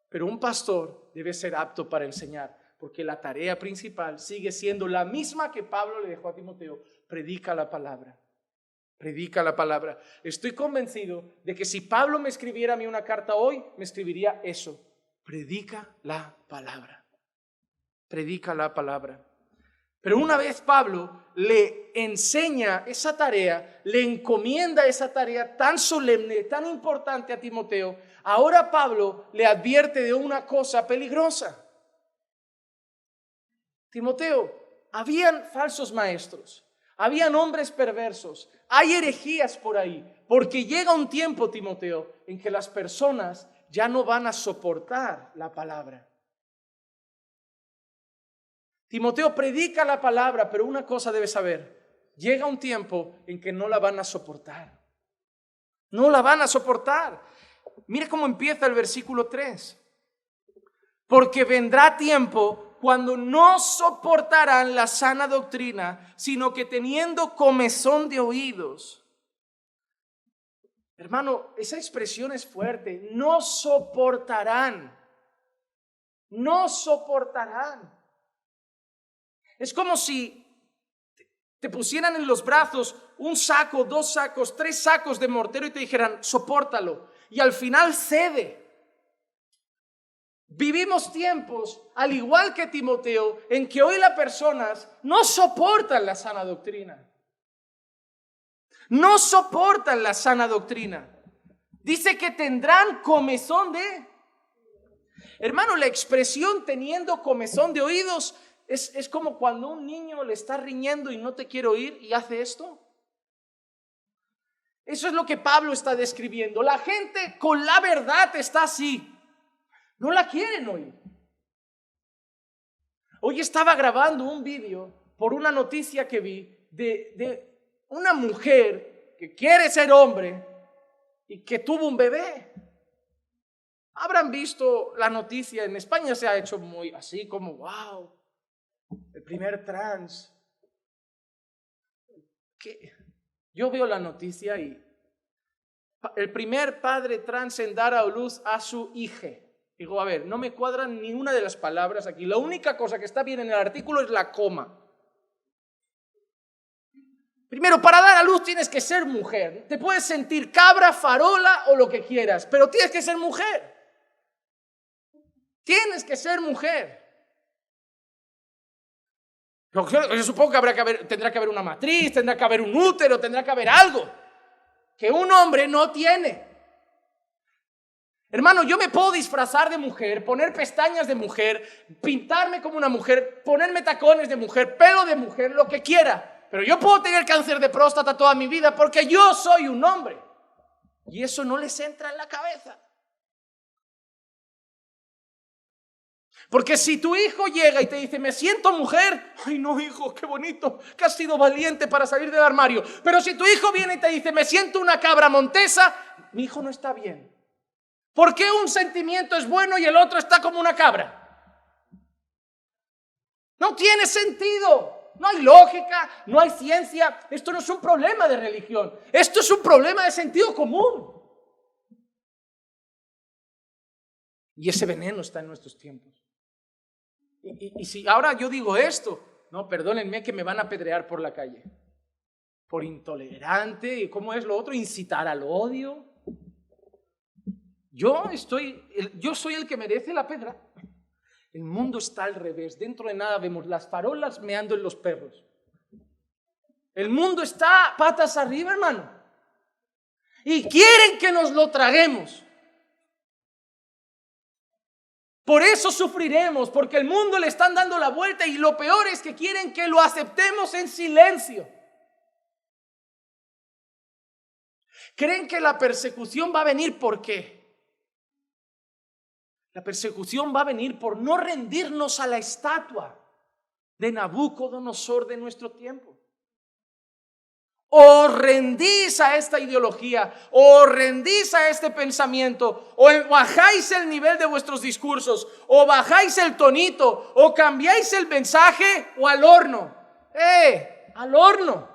Pero un pastor debe ser apto para enseñar. Porque la tarea principal sigue siendo la misma que Pablo le dejó a Timoteo. Predica la palabra. Predica la palabra. Estoy convencido de que si Pablo me escribiera a mí una carta hoy, me escribiría eso. Predica la palabra. Predica la palabra. Pero una vez Pablo le enseña esa tarea, le encomienda esa tarea tan solemne, tan importante a Timoteo, ahora Pablo le advierte de una cosa peligrosa. Timoteo, habían falsos maestros, habían hombres perversos, hay herejías por ahí, porque llega un tiempo, Timoteo, en que las personas ya no van a soportar la palabra. Timoteo, predica la palabra, pero una cosa debes saber, llega un tiempo en que no la van a soportar. No la van a soportar. Mire cómo empieza el versículo 3. Porque vendrá tiempo cuando no soportarán la sana doctrina, sino que teniendo comezón de oídos. Hermano, esa expresión es fuerte. No soportarán. No soportarán. Es como si te pusieran en los brazos un saco, 2 sacos, 3 sacos de mortero y te dijeran, sopórtalo. Y al final cede. Vivimos tiempos, al igual que Timoteo, en que hoy las personas no soportan la sana doctrina. No soportan la sana doctrina. Dice que tendrán comezón de... Hermano, la expresión teniendo comezón de oídos es como cuando un niño le está riñendo y no te quiere oír y hace esto. Eso es lo que Pablo está describiendo. La gente con la verdad está así. No la quieren oír. Hoy estaba grabando un vídeo por una noticia que vi de una mujer que quiere ser hombre y que tuvo un bebé. Habrán visto la noticia. En España se ha hecho muy así como wow, el primer trans. ¿Qué? Yo veo la noticia y el primer padre trans en dar a luz a su hija. Digo, a ver, no me cuadran ni una de las palabras aquí. La única cosa que está bien en el artículo es la coma. Primero, para dar a luz tienes que ser mujer. Te puedes sentir cabra, farola o lo que quieras, pero tienes que ser mujer. Tienes que ser mujer. Yo supongo que tendrá que haber una matriz, tendrá que haber un útero, tendrá que haber algo que un hombre no tiene. Hermano, yo me puedo disfrazar de mujer, poner pestañas de mujer, pintarme como una mujer, ponerme tacones de mujer, pelo de mujer, lo que quiera. Pero yo puedo tener cáncer de próstata toda mi vida porque yo soy un hombre. Y eso no les entra en la cabeza. Porque si tu hijo llega y te dice, me siento mujer, ay no hijo, qué bonito, que has sido valiente para salir del armario. Pero si tu hijo viene y te dice, me siento una cabra montesa, mi hijo no está bien. ¿Por qué un sentimiento es bueno y el otro está como una cabra? No tiene sentido. No hay lógica, no hay ciencia. Esto no es un problema de religión. Esto es un problema de sentido común. Y ese veneno está en nuestros tiempos. Y si ahora yo digo esto, no, perdónenme que me van a apedrear por la calle. Por intolerante, ¿y cómo es lo otro? Incitar al odio. Yo soy el que merece la pedra. El mundo está al revés. Dentro de nada vemos las farolas meando en los perros. El mundo está patas arriba, hermano. Y quieren que nos lo traguemos. Por eso sufriremos, porque el mundo le están dando la vuelta y lo peor es que quieren que lo aceptemos en silencio. Creen que la persecución va a venir ¿por qué? La persecución va a venir por no rendirnos a la estatua de Nabucodonosor de nuestro tiempo. O rendís a esta ideología, o rendís a este pensamiento, o bajáis el nivel de vuestros discursos, o bajáis el tonito, o cambiáis el mensaje, o al horno. Al horno.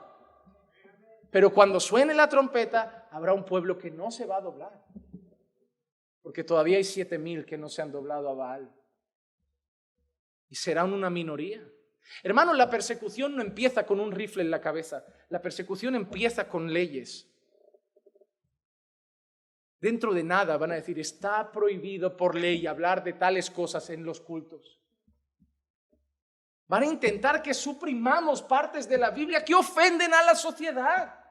Pero cuando suene la trompeta, habrá un pueblo que no se va a doblar. Porque todavía hay 7,000 que no se han doblado a Baal. Y serán una minoría. Hermanos, la persecución no empieza con un rifle en la cabeza. La persecución empieza con leyes. Dentro de nada van a decir, está prohibido por ley hablar de tales cosas en los cultos. Van a intentar que suprimamos partes de la Biblia que ofenden a la sociedad.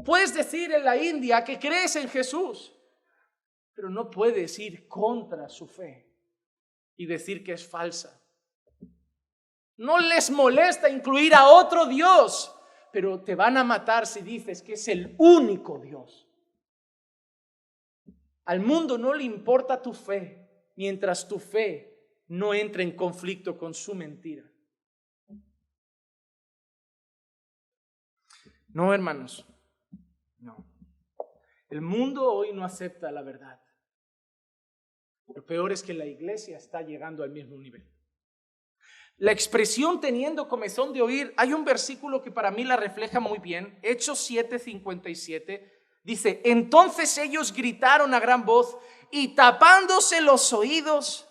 Puedes decir en la India que crees en Jesús, pero no puedes ir contra su fe y decir que es falsa. No les molesta incluir a otro Dios, pero te van a matar si dices que es el único Dios. Al mundo no le importa tu fe, mientras tu fe no entre en conflicto con su mentira. No, hermanos, no. El mundo hoy no acepta la verdad. Lo peor es que la iglesia está llegando al mismo nivel. La expresión teniendo comezón de oír, hay un versículo que para mí la refleja muy bien. Hechos 7:57 dice, entonces ellos gritaron a gran voz y tapándose los oídos,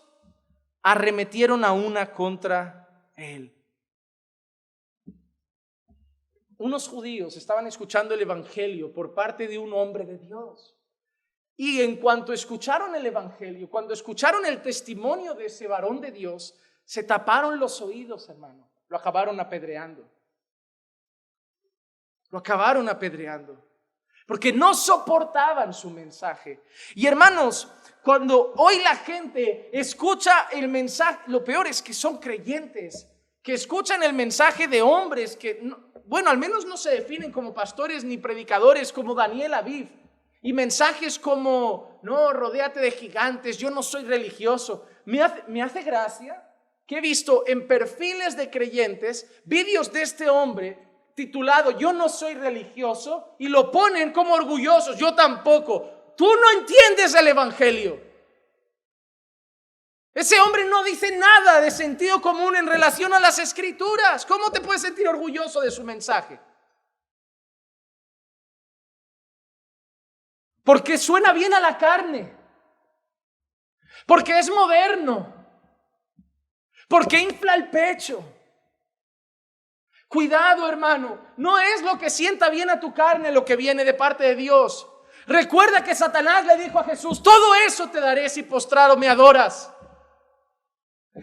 arremetieron a una contra él. Unos judíos estaban escuchando el evangelio por parte de un hombre de Dios. Y en cuanto escucharon el evangelio, cuando escucharon el testimonio de ese varón de Dios, se taparon los oídos, hermano. Lo acabaron apedreando. Lo acabaron apedreando. Porque no soportaban su mensaje. Y hermanos, cuando hoy la gente escucha el mensaje, lo peor es que son creyentes, que escuchan el mensaje de hombres que, al menos no se definen como pastores ni predicadores como Daniel Aviv. Y mensajes como, no, rodéate de gigantes, yo no soy religioso. Me hace gracia que he visto en perfiles de creyentes vídeos de este hombre titulado yo no soy religioso y lo ponen como orgullosos, yo tampoco. Tú no entiendes el evangelio. Ese hombre no dice nada de sentido común en relación a las escrituras. ¿Cómo te puedes sentir orgulloso de su mensaje? Porque suena bien a la carne, porque es moderno, porque infla el pecho. Cuidado, hermano, no es lo que sienta bien a tu carne lo que viene de parte de Dios. Recuerda que Satanás le dijo a Jesús, todo eso te daré si postrado me adoras.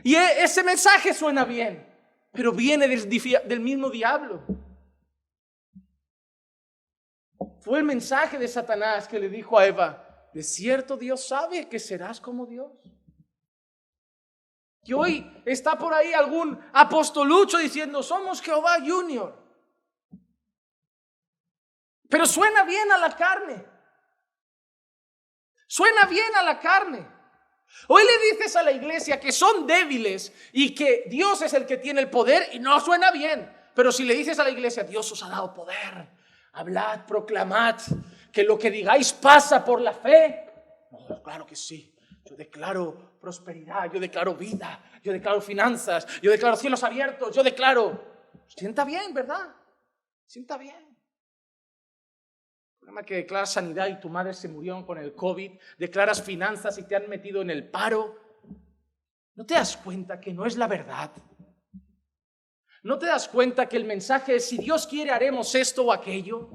Y ese mensaje suena bien, pero viene del mismo diablo. Fue el mensaje de Satanás que le dijo a Eva, de cierto Dios sabe que serás como Dios. Y hoy está por ahí algún apostolucho diciendo, somos Jehová Junior. Pero suena bien a la carne. Suena bien a la carne. Hoy le dices a la iglesia que son débiles y que Dios es el que tiene el poder y no suena bien. Pero si le dices a la iglesia, Dios os ha dado poder, hablad, proclamad, que lo que digáis pasa por la fe. No, claro que sí. Yo declaro prosperidad, yo declaro vida, yo declaro finanzas, yo declaro cielos abiertos, yo declaro... Sienta bien, ¿verdad? Sienta bien. El problema es que declaras sanidad y tu madre se murió con el COVID, declaras finanzas y te han metido en el paro. ¿No te das cuenta que no es la verdad? ¿No te das cuenta que el mensaje es si Dios quiere haremos esto o aquello?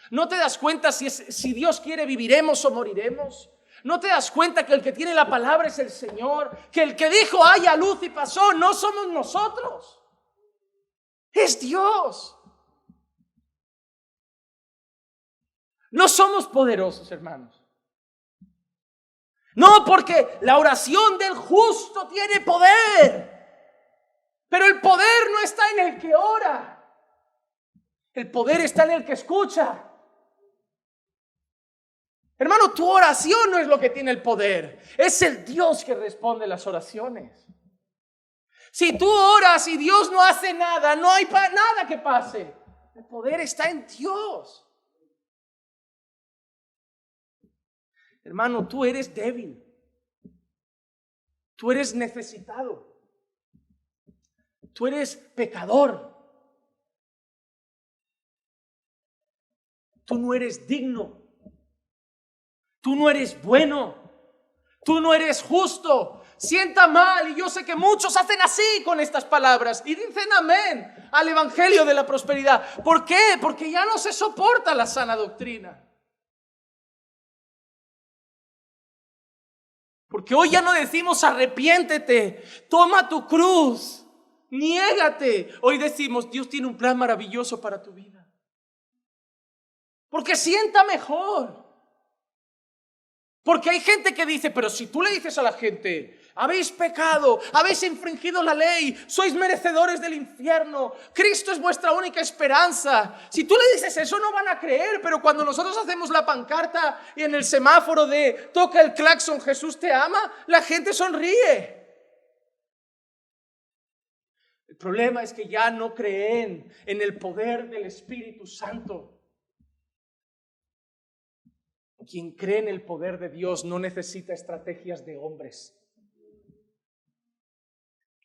¿No te das cuenta si Dios quiere viviremos o moriremos? ¿No te das cuenta que el que tiene la palabra es el Señor? Que el que dijo haya luz y pasó no somos nosotros. Es Dios. No somos poderosos, hermanos. No, porque la oración del justo tiene poder. Pero el poder no está en el que ora. El poder está en el que escucha. Hermano, tu oración no es lo que tiene el poder. Es el Dios que responde las oraciones. Si tú oras y Dios no hace nada, no hay nada que pase. El poder está en Dios. Hermano, tú eres débil. Tú eres necesitado. Tú eres pecador. Tú no eres digno. Tú no eres bueno. Tú no eres justo. Sienta mal, y yo sé que muchos hacen así con estas palabras y dicen amén al evangelio de la prosperidad. ¿Por qué? Porque ya no se soporta la sana doctrina. Porque hoy ya no decimos arrepiéntete, toma tu cruz, niégate. Hoy decimos Dios tiene un plan maravilloso para tu vida. Porque sienta mejor. Porque hay gente que dice, pero si tú le dices a la gente, habéis pecado, habéis infringido la ley, sois merecedores del infierno, Cristo es vuestra única esperanza. Si tú le dices eso no van a creer, pero cuando nosotros hacemos la pancarta y en el semáforo de toca el claxon, Jesús te ama, la gente sonríe. El problema es que ya no creen en el poder del Espíritu Santo. Quien cree en el poder de Dios no necesita estrategias de hombres.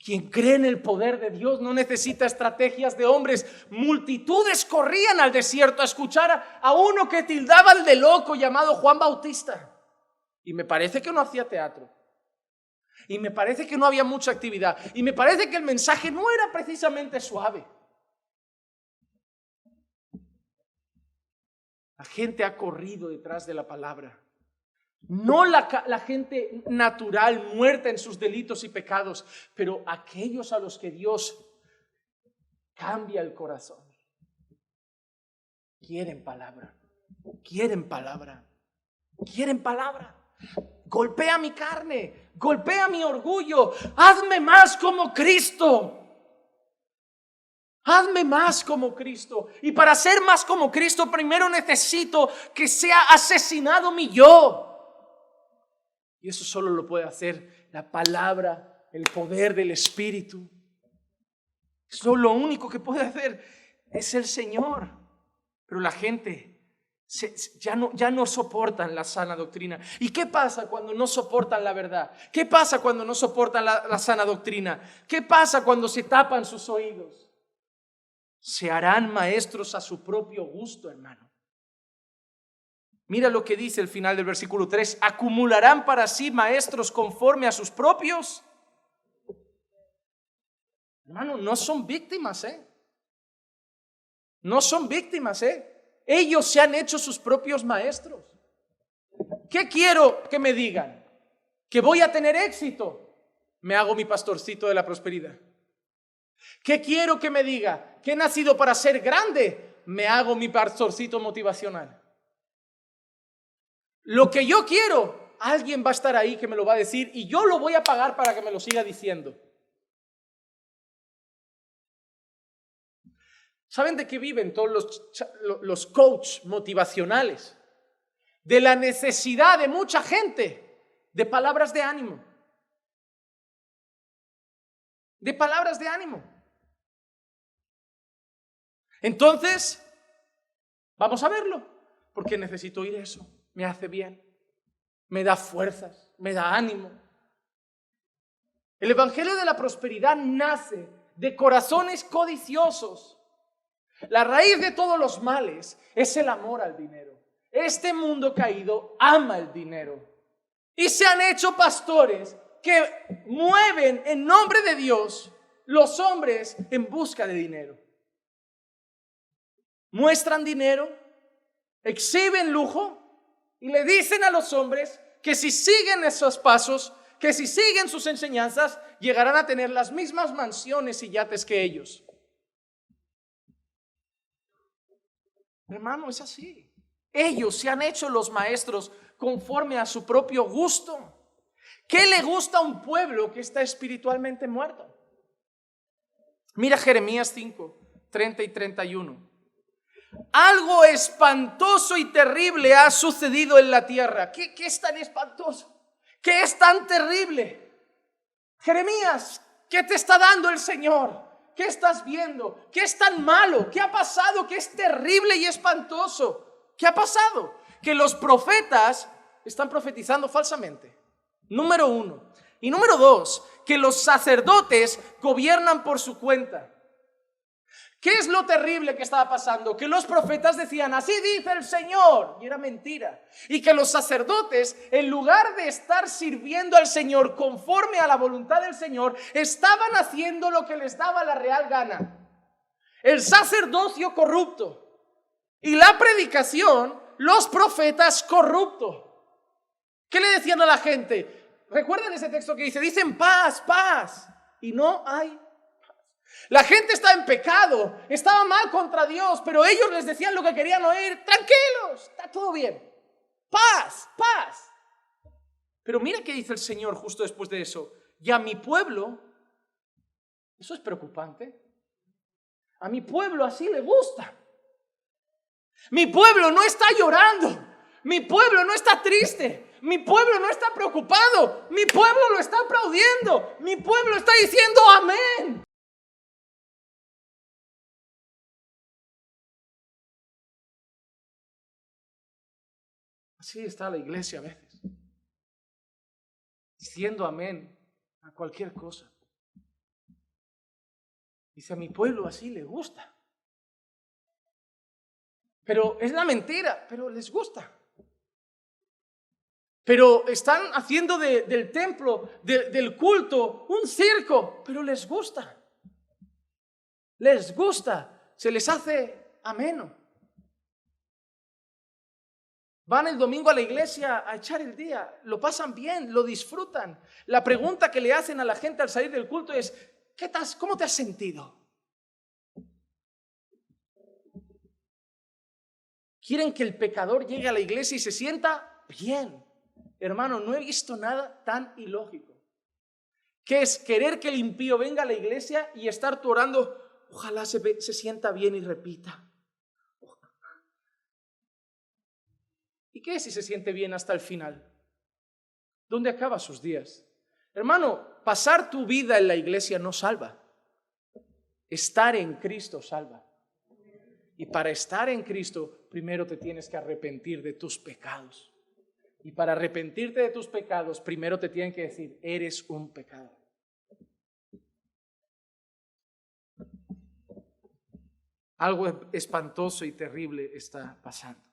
Quien cree en el poder de Dios no necesita estrategias de hombres. Multitudes corrían al desierto a escuchar a uno que tildaban de loco llamado Juan Bautista. Y me parece que no hacía teatro. Y me parece que no había mucha actividad. Y me parece que el mensaje no era precisamente suave. La gente ha corrido detrás de la palabra. No la gente natural, muerta en sus delitos y pecados, pero aquellos a los que Dios cambia el corazón. Quieren palabra, quieren palabra, quieren palabra. Golpea mi carne, golpea mi orgullo. Hazme más como Cristo. Hazme más como Cristo. Y para ser más como Cristo, primero necesito que sea asesinado mi yo. Y eso solo lo puede hacer la palabra, el poder del Espíritu. Eso lo único que puede hacer es el Señor. Pero la gente ya no soportan la sana doctrina. ¿Y qué pasa cuando no soportan la verdad? ¿Qué pasa cuando no soportan la sana doctrina? ¿Qué pasa cuando se tapan sus oídos? Se harán maestros a su propio gusto, hermano. Mira lo que dice el final del versículo 3. Acumularán para sí maestros conforme a sus propios. Hermano, no son víctimas, No son víctimas, Ellos se han hecho sus propios maestros. ¿Qué quiero que me digan? ¿Que voy a tener éxito? Me hago mi pastorcito de la prosperidad. ¿Qué quiero que me diga? ¿Que he nacido para ser grande? Me hago mi pastorcito motivacional. Lo que yo quiero, alguien va a estar ahí que me lo va a decir y yo lo voy a pagar para que me lo siga diciendo. ¿Saben de qué viven todos los coaches motivacionales? De la necesidad de mucha gente de palabras de ánimo. De palabras de ánimo. Entonces, vamos a verlo, porque necesito oír eso. Me hace bien, me da fuerzas. me da ánimo. El evangelio de la prosperidad nace de corazones codiciosos. La raíz de todos los males es el amor al dinero. Este mundo caído ama el dinero. Y se han hecho pastores que mueven en nombre de Dios los hombres en busca de dinero. Muestran dinero, exhiben lujo y le dicen a los hombres que si siguen esos pasos, que si siguen sus enseñanzas, llegarán a tener las mismas mansiones y yates que ellos. Hermano, es así. Ellos se han hecho los maestros conforme a su propio gusto. ¿Qué le gusta a un pueblo que está espiritualmente muerto? Mira Jeremías 5, 30 y 31. Algo espantoso y terrible ha sucedido en la tierra. ¿Qué es tan espantoso? ¿Qué es tan terrible? Jeremías, ¿qué te está dando el Señor? ¿Qué estás viendo? ¿Qué es tan malo? ¿Qué ha pasado? ¿Qué es terrible y espantoso? ¿Qué ha pasado? Que los profetas están profetizando falsamente. Número 1. Y número 2, que los sacerdotes gobiernan por su cuenta. ¿Qué es lo terrible que estaba pasando? Que los profetas decían, así dice el Señor, y era mentira. Y que los sacerdotes, en lugar de estar sirviendo al Señor conforme a la voluntad del Señor, estaban haciendo lo que les daba la real gana. El sacerdocio corrupto y la predicación, los profetas corruptos. ¿Qué le decían a la gente? ¿Recuerdan ese texto que dice? Dicen paz, paz, y no hay. La gente estaba en pecado, estaba mal contra Dios, pero ellos les decían lo que querían oír. Tranquilos, está todo bien. Paz, paz. Pero mira qué dice el Señor justo después de eso. Y a mi pueblo, eso es preocupante. A mi pueblo así le gusta. Mi pueblo no está llorando. Mi pueblo no está triste. Mi pueblo no está preocupado. Mi pueblo lo está aplaudiendo. Mi pueblo está diciendo amén. Así está la iglesia a veces, diciendo amén a cualquier cosa. Dice, a mi pueblo así le gusta. Pero es la mentira, pero les gusta. Pero están haciendo del templo, del culto, un circo, pero les gusta. Les gusta, se les hace ameno. Van el domingo a la iglesia a echar el día, lo pasan bien, lo disfrutan. La pregunta que le hacen a la gente al salir del culto es, ¿cómo te has sentido? Quieren que el pecador llegue a la iglesia y se sienta bien. Hermano, no he visto nada tan ilógico. ¿Qué es querer que el impío venga a la iglesia y estar tú orando? Ojalá se sienta bien y repita. ¿Y qué es si se siente bien hasta el final? ¿Dónde acaba sus días? Hermano, pasar tu vida en la iglesia no salva. Estar en Cristo salva. Y para estar en Cristo, primero te tienes que arrepentir de tus pecados. Y para arrepentirte de tus pecados, primero te tienen que decir, eres un pecador. Algo espantoso y terrible está pasando.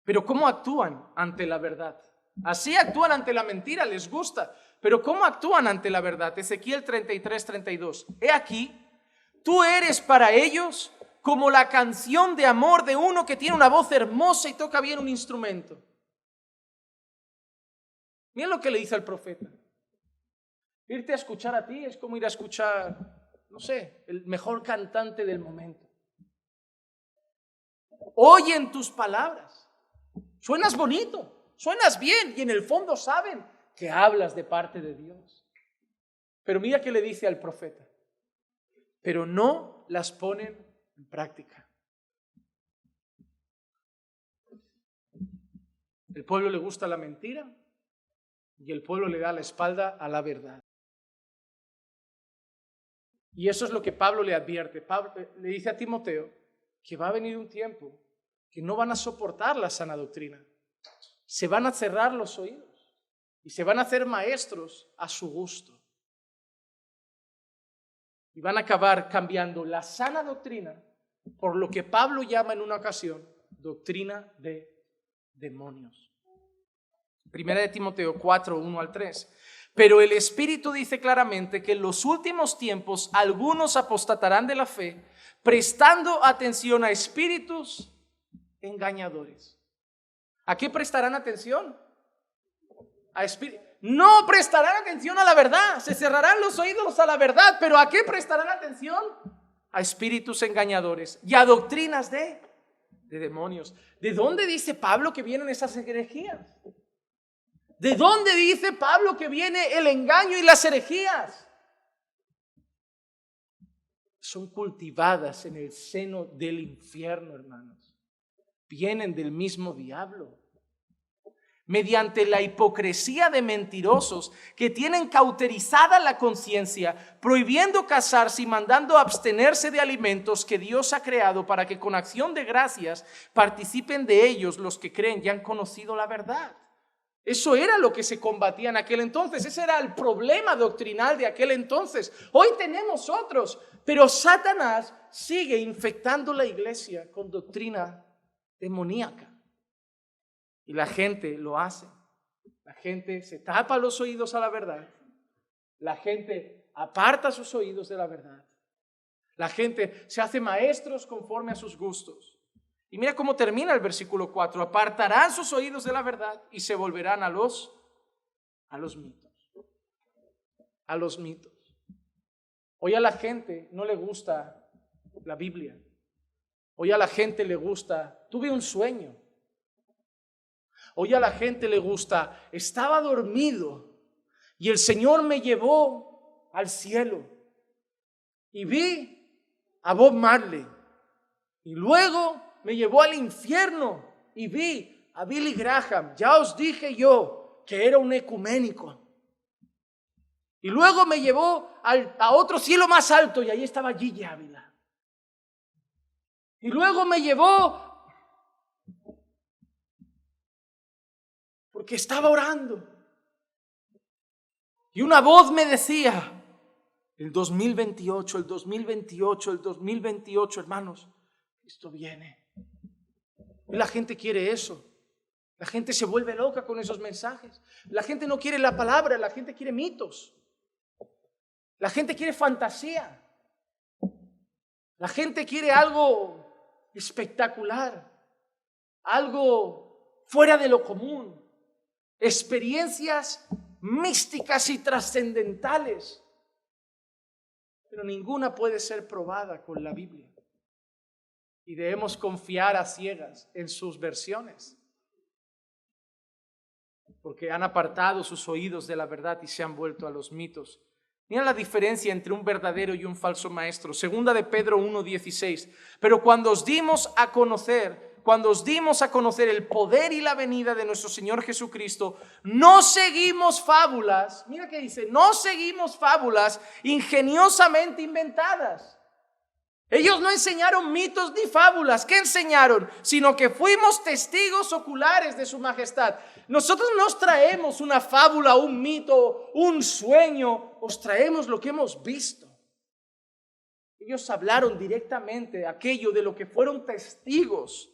Pero ¿cómo actúan ante la verdad? Así actúan ante la mentira, les gusta. Pero ¿cómo actúan ante la verdad? Ezequiel 33, 32. He aquí, tú eres para ellos como la canción de amor de uno que tiene una voz hermosa y toca bien un instrumento. Mira lo que le dice al profeta. Irte a escuchar a ti es como ir a escuchar, no sé, el mejor cantante del momento. Oyen tus palabras. Suenas bonito, suenas bien y en el fondo saben que hablas de parte de Dios. Pero mira qué le dice al profeta. Pero no las ponen en práctica. El pueblo le gusta la mentira y el pueblo le da la espalda a la verdad. Y eso es lo que Pablo le advierte. Pablo le dice a Timoteo que va a venir un tiempo que no van a soportar la sana doctrina. se van a cerrar los oídos y se van a hacer maestros a su gusto. Y van a acabar cambiando la sana doctrina por lo que Pablo llama en una ocasión doctrina de demonios. Primera de Timoteo 4, 1 al 3. Pero el Espíritu dice claramente que en los últimos tiempos algunos apostatarán de la fe, prestando atención a espíritus engañadores. ¿A qué prestarán atención? A espíritus. No prestarán atención a la verdad, se cerrarán los oídos a la verdad, pero ¿a qué prestarán atención? A espíritus engañadores y a doctrinas de demonios. ¿De dónde dice Pablo que vienen esas herejías? ¿De dónde dice Pablo que viene el engaño y las herejías? Son cultivadas en el seno del infierno, hermanos. Vienen del mismo diablo. Mediante la hipocresía de mentirosos que tienen cauterizada la conciencia, prohibiendo casarse y mandando abstenerse de alimentos que Dios ha creado para que con acción de gracias participen de ellos los que creen y han conocido la verdad. Eso era lo que se combatía en aquel entonces. Ese era el problema doctrinal de aquel entonces. Hoy tenemos otros, pero Satanás sigue infectando la iglesia con doctrina demoníaca. Y la gente lo hace. La gente se tapa los oídos a la verdad. La gente aparta sus oídos de la verdad. La gente se hace maestros conforme a sus gustos. Y mira cómo termina el versículo 4. Apartarán sus oídos de la verdad y se volverán a los mitos. A los mitos. Hoy a la gente no le gusta la Biblia. Hoy a la gente le gusta, tuve un sueño. Hoy a la gente le gusta, estaba dormido y el Señor me llevó al cielo y vi a Bob Marley y luego me llevó al infierno y vi a Billy Graham. Ya os dije yo que era un ecuménico. Y luego me llevó a otro cielo más alto y ahí estaba Gigi Ávila. Y luego me llevó porque estaba orando. Y una voz me decía, el 2028, el 2028, el 2028, hermanos, esto viene. Y la gente quiere eso. La gente se vuelve loca con esos mensajes. La gente no quiere la palabra, la gente quiere mitos. La gente quiere fantasía. La gente quiere algo espectacular, algo fuera de lo común. Experiencias místicas y trascendentales, pero ninguna puede ser probada con la Biblia. Y debemos confiar a ciegas en sus versiones, porque han apartado sus oídos de la verdad y se han vuelto a los mitos. Mira la diferencia entre un verdadero y un falso maestro. Segunda de Pedro 1:16. Pero cuando os dimos a conocer el poder y la venida de nuestro Señor Jesucristo, no seguimos fábulas, mira que dice, no seguimos fábulas ingeniosamente inventadas. Ellos no enseñaron mitos ni fábulas. ¿Qué enseñaron? Sino que fuimos testigos oculares de su majestad. Nosotros no os traemos una fábula, un mito, un sueño, os traemos lo que hemos visto. Ellos hablaron directamente aquello de lo que fueron testigos.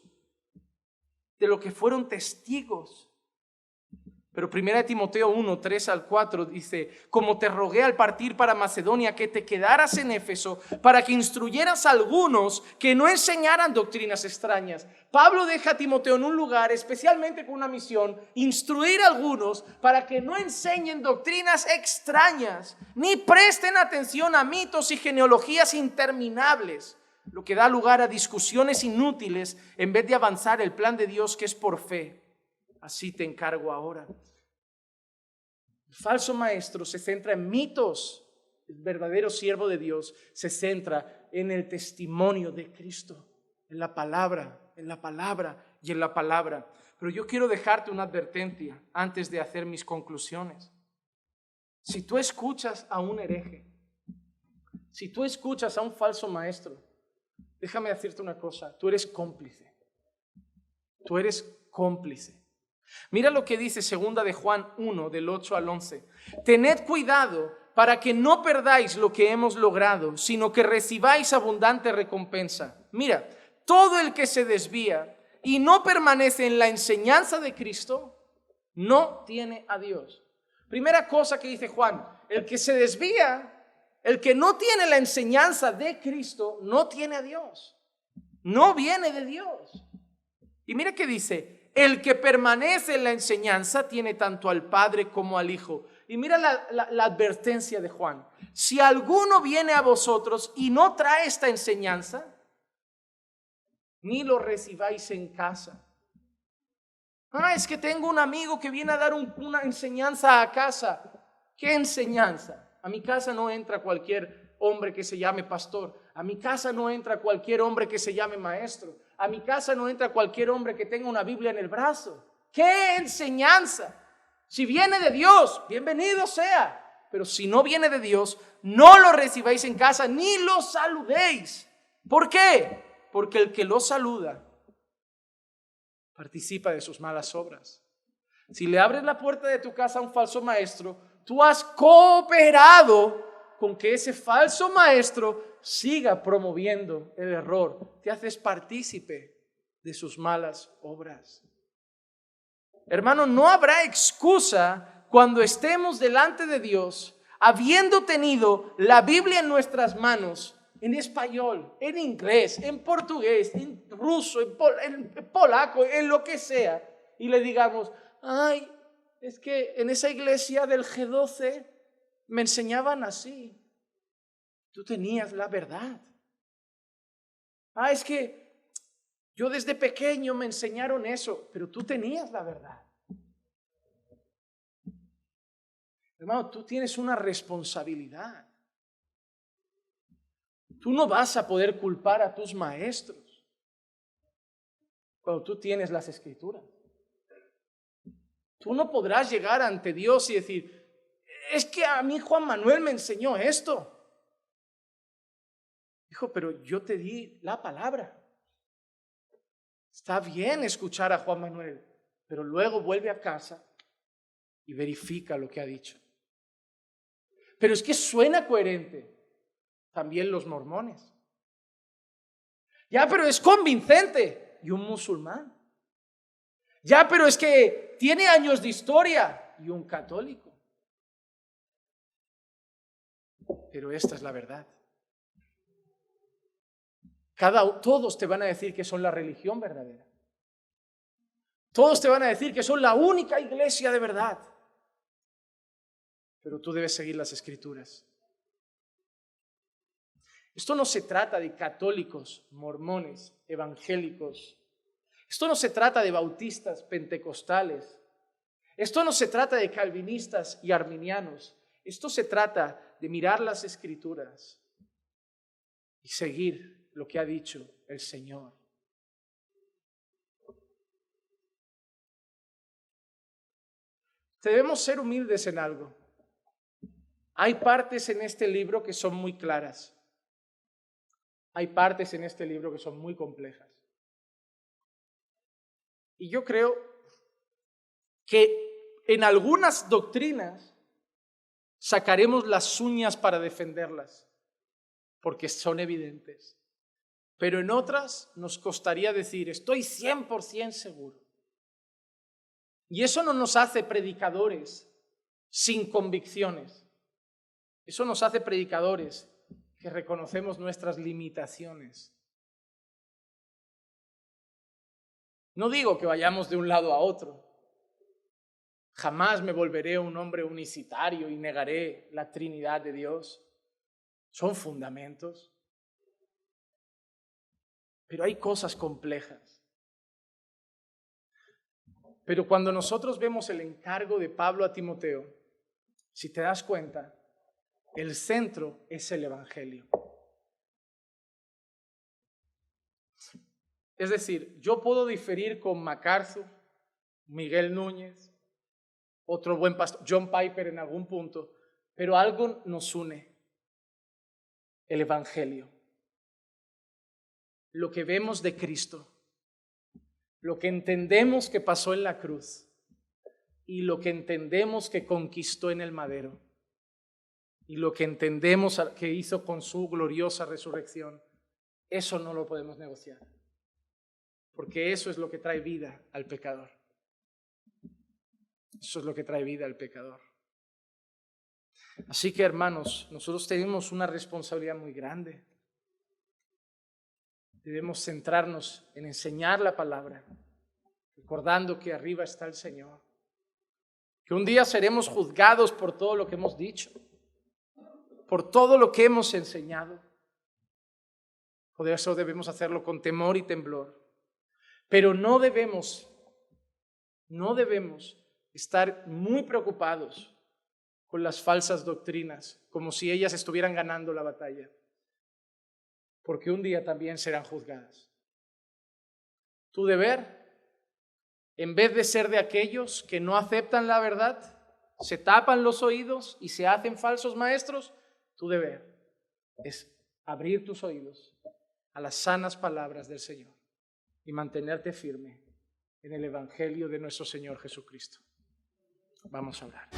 Pero 1 Timoteo 1, 3 al 4 dice, como te rogué al partir para Macedonia que te quedaras en Éfeso para que instruyeras a algunos que no enseñaran doctrinas extrañas. Pablo deja a Timoteo en un lugar especialmente con una misión, instruir a algunos para que no enseñen doctrinas extrañas, ni presten atención a mitos y genealogías interminables, lo que da lugar a discusiones inútiles en vez de avanzar el plan de Dios que es por fe. Así te encargo ahora. El falso maestro se centra en mitos. El verdadero siervo de Dios se centra en el testimonio de Cristo, en la palabra y en la palabra. Pero yo quiero dejarte una advertencia antes de hacer mis conclusiones. Si tú escuchas a un hereje, si tú escuchas a un falso maestro, déjame decirte una cosa, tú eres cómplice. Tú eres cómplice. Mira lo que dice 2 de Juan 1, del 8 al 11. Tened cuidado para que no perdáis lo que hemos logrado, sino que recibáis abundante recompensa. Mira, todo el que se desvía y no permanece en la enseñanza de Cristo, no tiene a Dios. Primera cosa que dice Juan, el que se desvía, el que no tiene la enseñanza de Cristo, no tiene a Dios. No viene de Dios. Y mira que dice, el que permanece en la enseñanza tiene tanto al Padre como al Hijo. Y mira la advertencia de Juan. Si alguno viene a vosotros y no trae esta enseñanza, ni lo recibáis en casa. Es que tengo un amigo que viene a dar una enseñanza a casa. ¿Qué enseñanza? A mi casa no entra cualquier hombre que se llame pastor. A mi casa no entra cualquier hombre que se llame maestro. A mi casa no entra cualquier hombre que tenga una Biblia en el brazo. ¿Qué enseñanza? Si viene de Dios, bienvenido sea. Pero si no viene de Dios, no lo recibáis en casa ni lo saludéis. ¿Por qué? Porque el que lo saluda participa de sus malas obras. Si le abres la puerta de tu casa a un falso maestro, tú has cooperado con que ese falso maestro siga promoviendo el error. Te haces partícipe de sus malas obras. Hermano, no habrá excusa cuando estemos delante de Dios, habiendo tenido la Biblia en nuestras manos, en español, en inglés, en portugués, en ruso, en polaco, en lo que sea, y le digamos, es que en esa iglesia del G12 me enseñaban así. Tú tenías la verdad. Es que yo desde pequeño me enseñaron eso, pero tú tenías la verdad. Hermano, tú tienes una responsabilidad. Tú no vas a poder culpar a tus maestros cuando tú tienes las Escrituras. Tú no podrás llegar ante Dios y decir, es que a mí Juan Manuel me enseñó esto. Hijo, pero yo te di la palabra. Está bien escuchar a Juan Manuel, pero luego vuelve a casa y verifica lo que ha dicho. Pero es que suena coherente. También los mormones. Ya, pero es convincente. Y un musulmán. Ya, pero es que tiene años de historia. Y un católico. Pero esta es la verdad. Todos te van a decir que son la religión verdadera. Todos te van a decir que son la única iglesia de verdad. Pero tú debes seguir las Escrituras. Esto no se trata de católicos, mormones, evangélicos. Esto no se trata de bautistas, pentecostales. Esto no se trata de calvinistas y arminianos. Esto se trata de mirar las Escrituras y seguir lo que ha dicho el Señor. Debemos ser humildes en algo. Hay partes en este libro que son muy claras. Hay partes en este libro que son muy complejas. Y yo creo que en algunas doctrinas sacaremos las uñas para defenderlas, porque son evidentes. Pero en otras nos costaría decir, estoy 100% seguro. Y eso no nos hace predicadores sin convicciones. Eso nos hace predicadores que reconocemos nuestras limitaciones. No digo que vayamos de un lado a otro. Jamás me volveré un hombre unicitario y negaré la Trinidad de Dios. Son fundamentos. Pero hay cosas complejas. Pero cuando nosotros vemos el encargo de Pablo a Timoteo, si te das cuenta, el centro es el Evangelio. Es decir, yo puedo diferir con MacArthur, Miguel Núñez, otro buen pastor, John Piper en algún punto, pero algo nos une, el Evangelio. Lo que vemos de Cristo, lo que entendemos que pasó en la cruz, y lo que entendemos que conquistó en el madero y lo que entendemos que hizo con su gloriosa resurrección, eso no lo podemos negociar, porque eso es lo que trae vida al pecador. Eso es lo que trae vida al pecador. Así que, hermanos, nosotros tenemos una responsabilidad muy grande. Debemos centrarnos en enseñar la palabra, recordando que arriba está el Señor, que un día seremos juzgados por todo lo que hemos dicho, por todo lo que hemos enseñado. Por eso debemos hacerlo con temor y temblor. Pero no debemos estar muy preocupados con las falsas doctrinas, como si ellas estuvieran ganando la batalla, porque un día también serán juzgadas. Tu deber, en vez de ser de aquellos que no aceptan la verdad, se tapan los oídos y se hacen falsos maestros, tu deber es abrir tus oídos a las sanas palabras del Señor y mantenerte firme en el Evangelio de nuestro Señor Jesucristo. Vamos a orar.